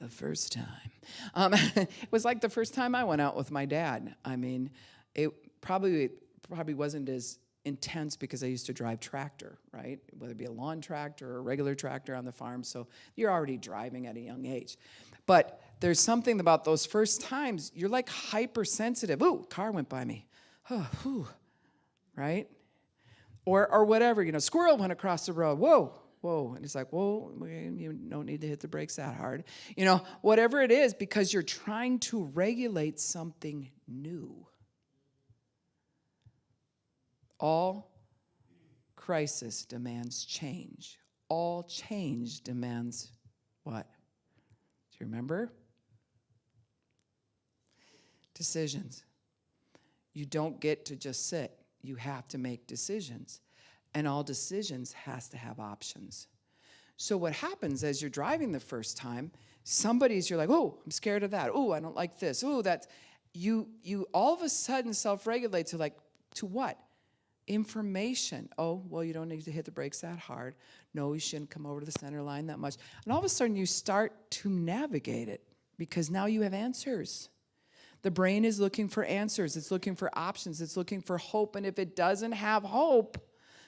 A: it was like the first time I went out with my dad. I mean, it probably wasn't as intense because I used to drive tractor, right? Whether it be a lawn tractor or a regular tractor on the farm. So you're already driving at a young age. But there's something about those first times, you're like hypersensitive. Ooh, car went by me. Oh, whew, right? Or whatever, squirrel went across the road. Whoa. And it's like, whoa, you don't need to hit the brakes that hard. Whatever it is, because you're trying to regulate something new. All crisis demands change. All change demands what? Do you remember? Decisions. You don't get to just sit. You have to make decisions. And all decisions has to have options. So what happens as you're driving the first time, you're like, oh, I'm scared of that. Oh, I don't like this. Oh, that's, you all of a sudden self-regulate to what? Information. Oh, well, you don't need to hit the brakes that hard. No, you shouldn't come over to the center line that much. And all of a sudden you start to navigate it because now you have answers. The brain is looking for answers. It's looking for options. It's looking for hope. And if it doesn't have hope,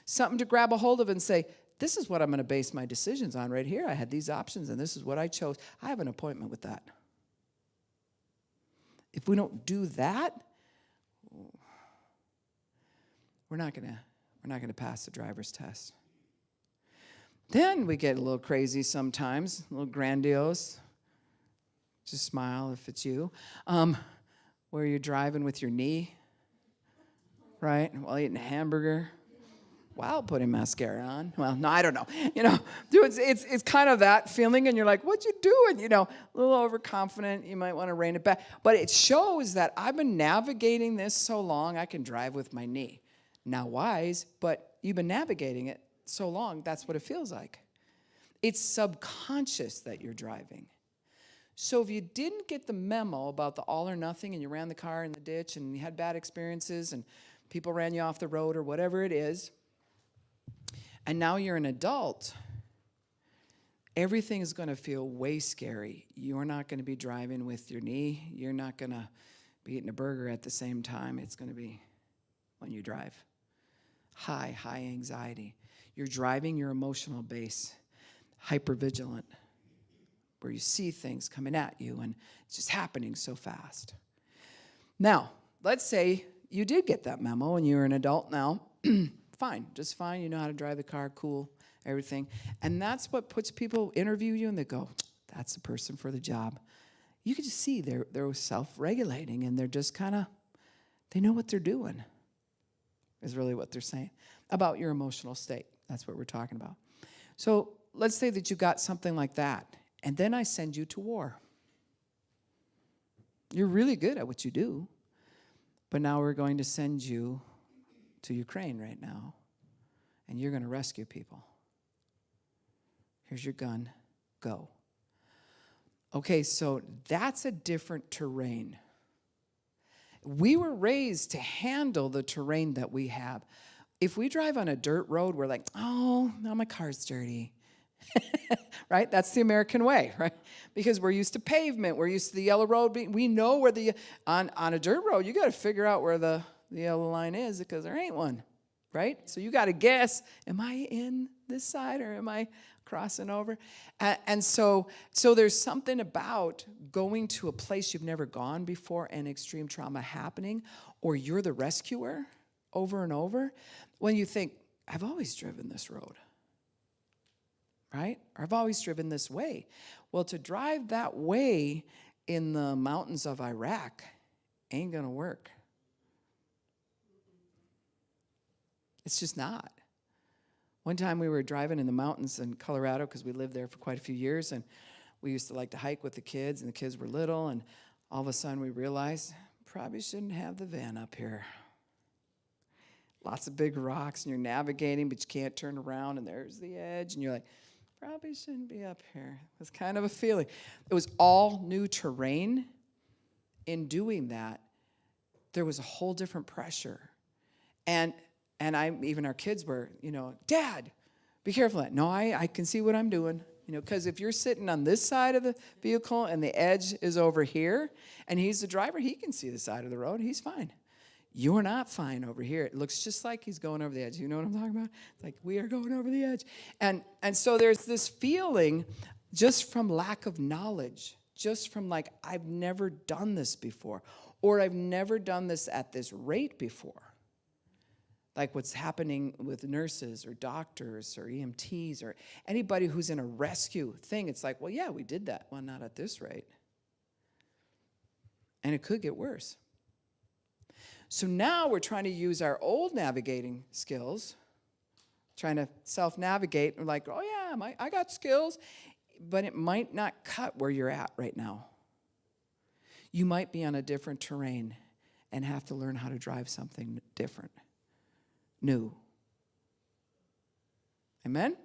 A: something to grab a hold of and say, this is what I'm going to base my decisions on right here. I had these options, and this is what I chose. I have an appointment with that. If we don't do that, we're not going to pass the driver's test. Then we get a little crazy sometimes, a little grandiose. Just smile if it's you. Where you're driving with your knee, right, while eating a hamburger. while putting mascara on. Well, no, I don't know. Dude, it's kind of that feeling, and you're like, what you doing? A little overconfident. You might want to rein it back. But it shows that I've been navigating this so long, I can drive with my knee. Not wise, but you've been navigating it so long, that's what it feels like. It's subconscious that you're driving. So if you didn't get the memo about the all or nothing, and you ran the car in the ditch, and you had bad experiences, and people ran you off the road, or whatever it is, and now you're an adult, everything is going to feel way scary. You're not going to be driving with your knee. You're not going to be eating a burger at the same time. It's going to be when you drive. High anxiety. You're driving your emotional base, hypervigilant, where you see things coming at you, and it's just happening so fast. Now, let's say you did get that memo, and you're an adult now. Fine, just fine. You know how to drive the car, cool, everything. And that's what puts people interview you, and they go, that's the person for the job. You can just see they're self-regulating, and they're just kind of, they know what they're doing, is really what they're saying about your emotional state. That's what we're talking about. So let's say that you got something like that, and then I send you to war. You're really good at what you do, but now we're going to send you to Ukraine right now, and you're going to rescue people. Here's your gun. Go. Okay, so that's a different terrain. We were raised to handle the terrain that we have. If we drive on a dirt road, we're like, oh, now my car's dirty. Right? That's the American way, right? Because we're used to pavement. We're used to the yellow road. We know where on a dirt road, you got to figure out where the yellow line is, because there ain't one, right? So you got to guess, am I in this side or am I crossing over? And so there's something about going to a place you've never gone before and extreme trauma happening, or you're the rescuer over and over, when you think, I've always driven this road, right? Or I've always driven this way. Well, to drive that way in the mountains of Iraq ain't going to work. It's just not. One time we were driving in the mountains in Colorado, because we lived there for quite a few years, and we used to like to hike with the kids, and the kids were little, and all of a sudden we realized, probably shouldn't have the van up here. Lots of big rocks, and you're navigating, but you can't turn around, and there's the edge, and you're like, probably shouldn't be up here. It's kind of a feeling. It was all new terrain. In doing that, there was a whole different pressure. And even our kids were, Dad, be careful. No, I can see what I'm doing. Because if you're sitting on this side of the vehicle and the edge is over here, and he's the driver, he can see the side of the road. He's fine. You're not fine over here. It looks just like he's going over the edge. You know what I'm talking about? It's like, we are going over the edge. And so there's this feeling just from lack of knowledge, just from like, I've never done this before, or I've never done this at this rate before. Like what's happening with nurses or doctors or EMTs or anybody who's in a rescue thing. It's like, well, yeah, we did that. Well, not at this rate. And it could get worse. So now we're trying to use our old navigating skills, trying to self-navigate. We're like, oh, yeah, I got skills. But it might not cut where you're at right now. You might be on a different terrain and have to learn how to drive something different. New. Amen?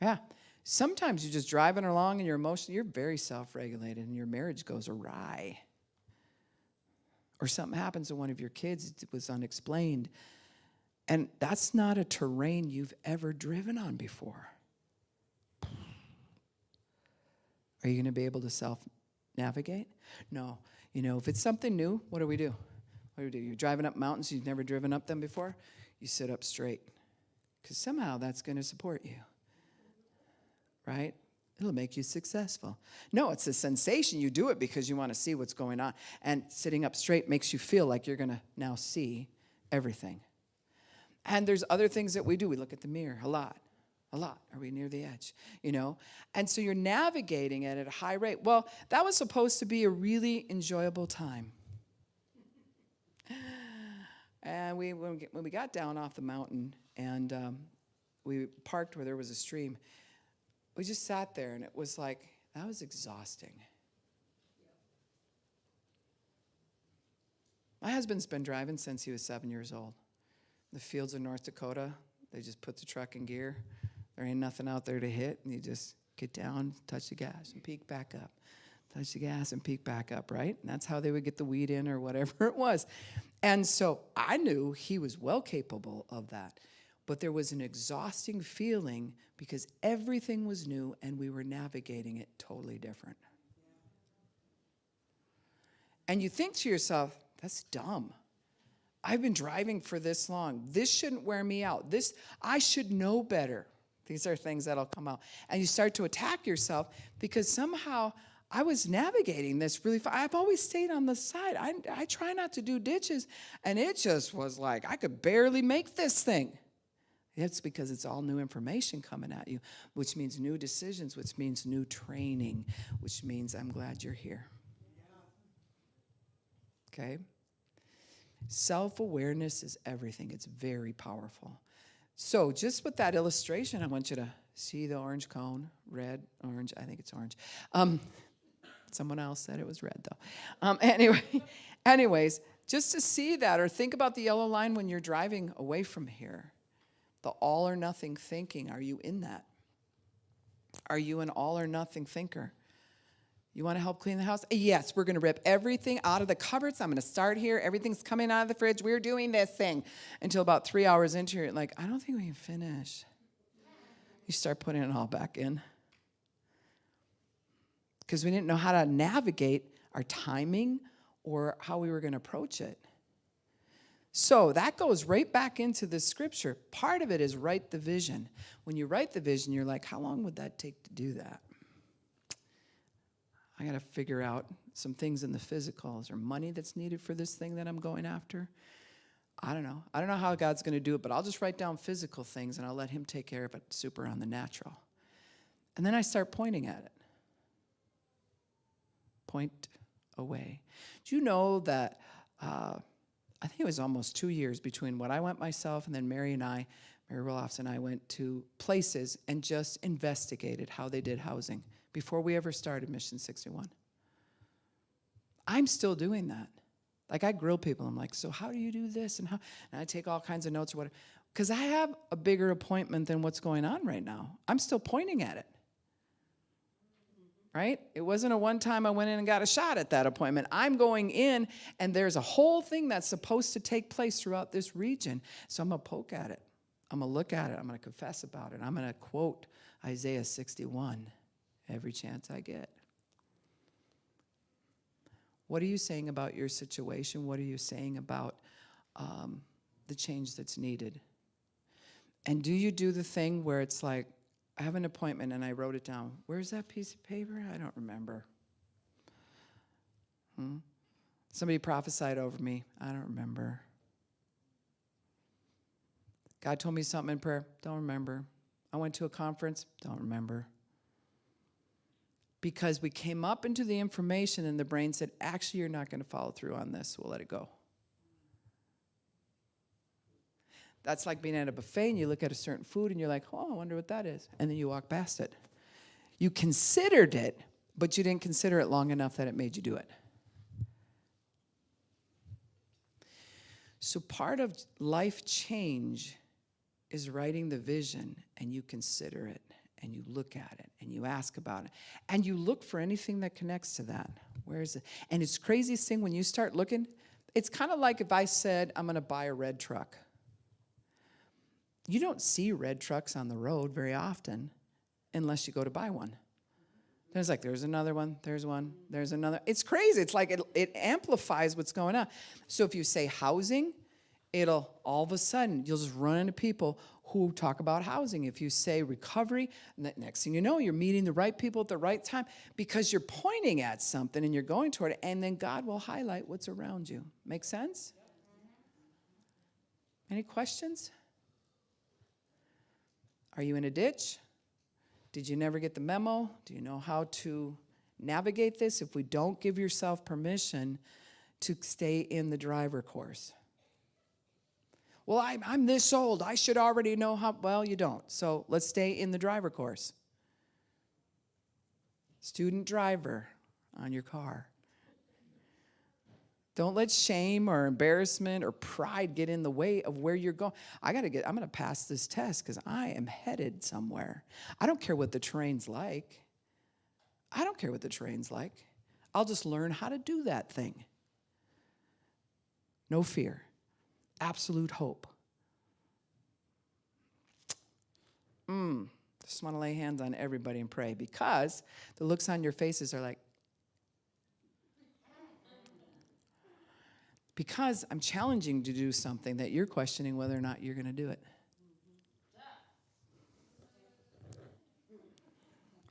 A: Yeah. Sometimes you're just driving along and you're very self-regulated and your marriage goes awry. Or something happens to one of your kids, it was unexplained. And that's not a terrain you've ever driven on before. Are you going to be able to self-navigate? No. If it's something new, what do we do? What do? You're driving up mountains, you've never driven up them before, you sit up straight. Because somehow that's going to support you. Right? It'll make you successful. No, it's a sensation. You do it because you want to see what's going on. And sitting up straight makes you feel like you're going to now see everything. And there's other things that we do. We look at the mirror a lot. Are we near the edge? And so you're navigating it at a high rate. Well, that was supposed to be a really enjoyable time. And when we got down off the mountain and we parked where there was a stream, we just sat there, and it was like, that was exhausting. My husband's been driving since he was 7 years old. The fields of North Dakota, they just put the truck in gear. There ain't nothing out there to hit, and you just get down, touch the gas, and peek back up. Touch the gas and peek back up, right? And that's how they would get the weed in or whatever it was. And so I knew he was well capable of that. But there was an exhausting feeling because everything was new and we were navigating it totally different. And you think to yourself, that's dumb. I've been driving for this long. This shouldn't wear me out. I should know better. These are things that'll come out. And you start to attack yourself because somehow I was navigating this really far. I've always stayed on the side. I try not to do ditches. And it just was like, I could barely make this thing. It's because it's all new information coming at you, which means new decisions, which means new training, which means I'm glad you're here. Okay? Self-awareness is everything. It's very powerful. So just with that illustration, I want you to see the orange cone, red, orange. I think it's orange. Someone else said it was red, though. Anyways, just to see that, or think about the yellow line when you're driving away from here. The all or nothing thinking, are you in that? Are you an all or nothing thinker? You want to help clean the house? Yes, we're going to rip everything out of the cupboards. I'm going to start here. Everything's coming out of the fridge. We're doing this thing. Until about 3 hours into it, like, I don't think we can finish. You start putting it all back in. Because we didn't know how to navigate our timing or how we were going to approach it. So that goes right back into the scripture. Part of it is write the vision. When you write the vision, you're like, how long would that take to do that? I got to figure out some things in the physical. Is there money that's needed for this thing that I'm going after? I don't know. I don't know how God's going to do it, but I'll just write down physical things and I'll let him take care of it super on the natural. And then I start pointing at it. Point away. Do you know that I think it was almost 2 years between when I went myself and then Mary Roloffs and I went to places and just investigated how they did housing before we ever started Mission 61. I'm still doing that. Like, I grill people. I'm like, so how do you do this? And I take all kinds of notes or whatever. Because I have a bigger appointment than what's going on right now. I'm still pointing at it. Right? It wasn't a one time I went in and got a shot at that appointment. I'm going in, and there's a whole thing that's supposed to take place throughout this region. So I'm going to poke at it. I'm going to look at it. I'm going to confess about it. I'm going to quote Isaiah 61 every chance I get. What are you saying about your situation? What are you saying about the change that's needed? And do you do the thing where it's like, I have an appointment and I wrote it down. Where's that piece of paper? I don't remember. Somebody prophesied over me. I don't remember. God told me something in prayer. Don't remember. I went to a conference. Don't remember. Because we came up into the information and the brain said, actually, you're not going to follow through on this. We'll let it go. That's like being at a buffet and you look at a certain food and you're like, oh, I wonder what that is. And then you walk past it. You considered it, but you didn't consider it long enough that it made you do it. So part of life change is writing the vision, and you consider it, and you look at it, and you ask about it, and you look for anything that connects to that. Where is it? And it's craziest thing when you start looking, it's kind of like if I said, I'm going to buy a red truck. You don't see red trucks on the road very often unless you go to buy one. There's another one, there's one, there's another. It's crazy. It's like it amplifies what's going on. So if you say housing, it'll all of a sudden, you'll just run into people who talk about housing. If you say recovery, next thing you know, you're meeting the right people at the right time because you're pointing at something and you're going toward it, and then God will highlight what's around you. Make sense? Any questions? Are you in a ditch? Did you never get the memo? Do you know how to navigate this if we don't give yourself permission to stay in the driver course? Well, I'm this old. I should already know how. Well, you don't. So let's stay in the driver course. Student driver on your car. Don't let shame or embarrassment or pride get in the way of where you're going. I'm going to pass this test because I am headed somewhere. I don't care what the terrain's like. I don't care what the terrain's like. I'll just learn how to do that thing. No fear. Absolute hope. Just want to lay hands on everybody and pray, because the looks on your faces are like, because I'm challenging you to do something that you're questioning whether or not you're going to do it.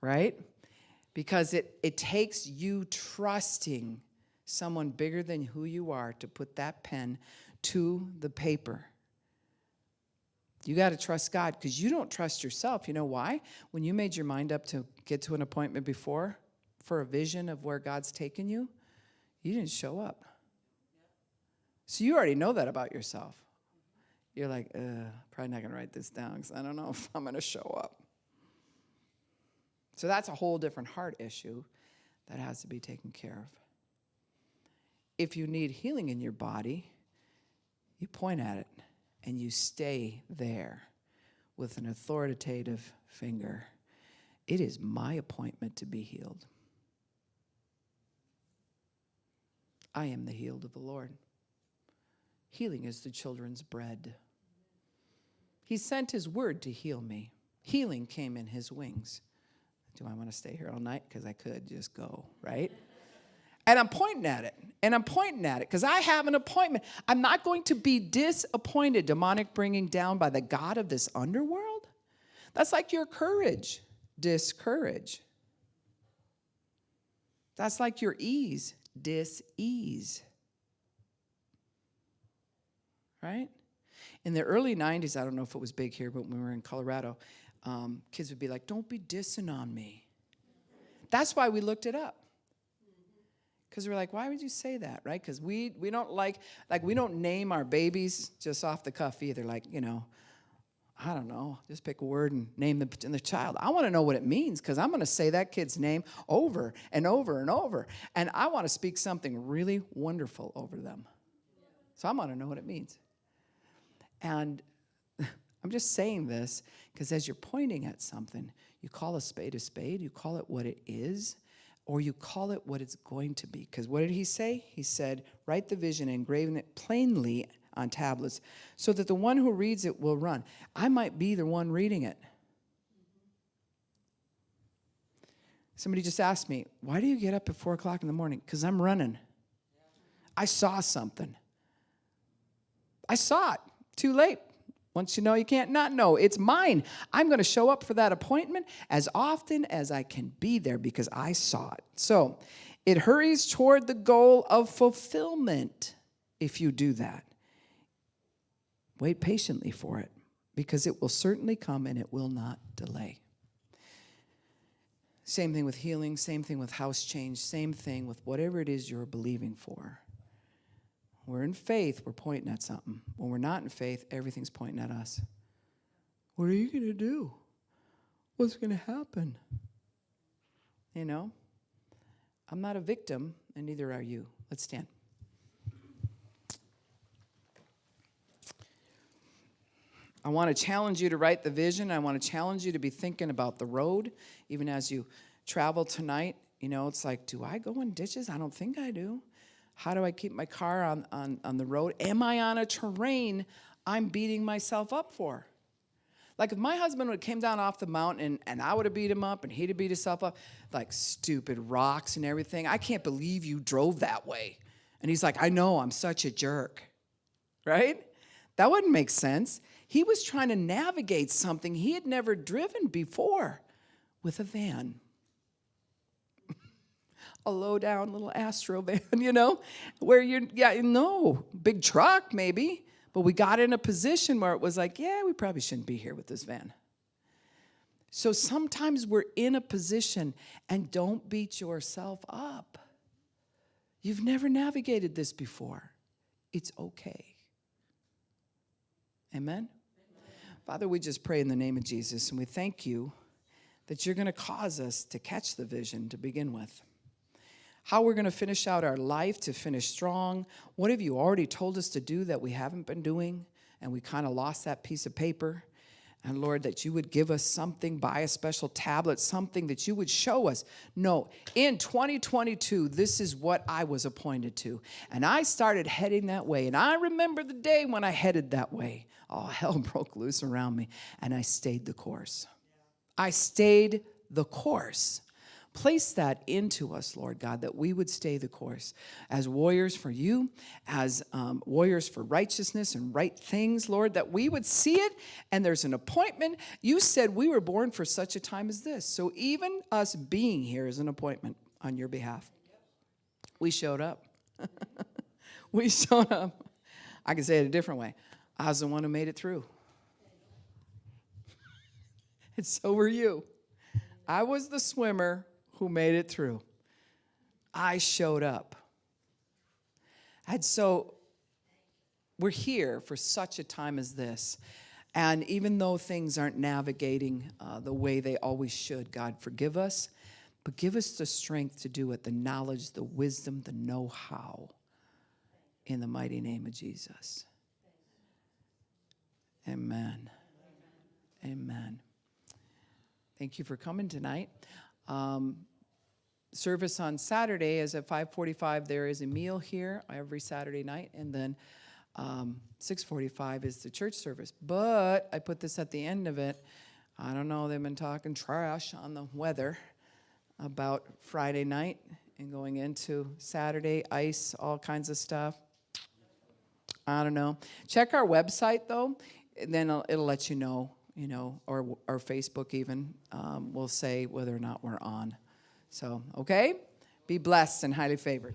A: Right? Because it takes you trusting someone bigger than who you are to put that pen to the paper. You got to trust God, because you don't trust yourself. You know why? When you made your mind up to get to an appointment before for a vision of where God's taken you, you didn't show up. So you already know that about yourself. You're like, probably not going to write this down because I don't know if I'm going to show up. So that's a whole different heart issue that has to be taken care of. If you need healing in your body, you point at it and you stay there with an authoritative finger. It is my appointment to be healed. I am the healed of the Lord. Healing is the children's bread. He sent his word to heal me. Healing came in his wings. Do I want to stay here all night? Because I could just go, right? And I'm pointing at it. And I'm pointing at it because I have an appointment. I'm not going to be disappointed, demonic bringing down by the God of this underworld. That's like your courage, discourage. That's like your ease, dis-ease. Right? In the early 90s, I don't know if it was big here, but when we were in Colorado, kids would be like, don't be dissing on me. That's why we looked it up. Because we're like, why would you say that, right? Because we don't like we don't name our babies just off the cuff either. Like, I don't know, just pick a word and name the child. I want to know what it means, because I'm going to say that kid's name over and over and over. And I want to speak something really wonderful over them. So I want to know what it means. And I'm just saying this because as you're pointing at something, you call a spade, you call it what it is, or you call it what it's going to be. Because what did he say? He said, write the vision and engrave it plainly on tablets so that the one who reads it will run. I might be the one reading it. Somebody just asked me, why do you get up at 4 o'clock in the morning? Because I'm running. I saw something. I saw it. Too late. Once you know, you can't not know. It's mine. I'm going to show up for that appointment as often as I can be there because I saw it. So it hurries toward the goal of fulfillment if you do that. Wait patiently for it, because it will certainly come and it will not delay. Same thing with healing, same thing with house change, same thing with whatever it is you're believing for. We're in faith, we're pointing at something. When we're not in faith, everything's pointing at us. What are you going to do? What's going to happen? I'm not a victim, and neither are you. Let's stand. I want to challenge you to write the vision. I want to challenge you to be thinking about the road, even as you travel tonight. It's like, do I go in ditches? I don't think I do. How do I keep my car on the road? Am I on a terrain I'm beating myself up for? Like if my husband would have came down off the mountain and I would have beat him up and he'd have beat himself up, like stupid rocks and everything. I can't believe you drove that way. And he's like, I know, I'm such a jerk. Right? That wouldn't make sense. He was trying to navigate something he had never driven before with a van. A low-down little Astro van, where big truck maybe, but we got in a position where it was like, yeah, we probably shouldn't be here with this van. So sometimes we're in a position, and don't beat yourself up. You've never navigated this before. It's okay. Amen? Father, we just pray in the name of Jesus, and we thank you that you're going to cause us to catch the vision to begin with. How we're going to finish out our life to finish strong. What have you already told us to do that we haven't been doing, and we kind of lost that piece of paper? And Lord, that you would give us something, buy a special tablet, something that you would show us. No, in 2022, this is what I was appointed to. And I started heading that way. And I remember the day when I headed that way. Oh, hell broke loose around me. And I stayed the course. I stayed the course. Place that into us, Lord God, that we would stay the course as warriors for you, as warriors for righteousness and right things, Lord, that we would see it, and there's an appointment. You said we were born for such a time as this. So even us being here is an appointment on your behalf. We showed up. We showed up. I can say it a different way. I was the one who made it through. And so were you. I was the swimmer who made it through. I showed up. And so we're here for such a time as this. And even though things aren't navigating the way they always should, God, forgive us. But give us the strength to do it, the knowledge, the wisdom, the know-how. In the mighty name of Jesus. Amen. Amen. Thank you for coming tonight. Service on Saturday is at 5:45. There is a meal here every Saturday night, and then 6:45 is the church service. But I put this at the end of it. I don't know, they've been talking trash on the weather about Friday night and going into Saturday, ice, all kinds of stuff. I don't know. Check our website, though, and then it'll let you know, or Facebook even will say whether or not we're on. So, okay? Be blessed and highly favored.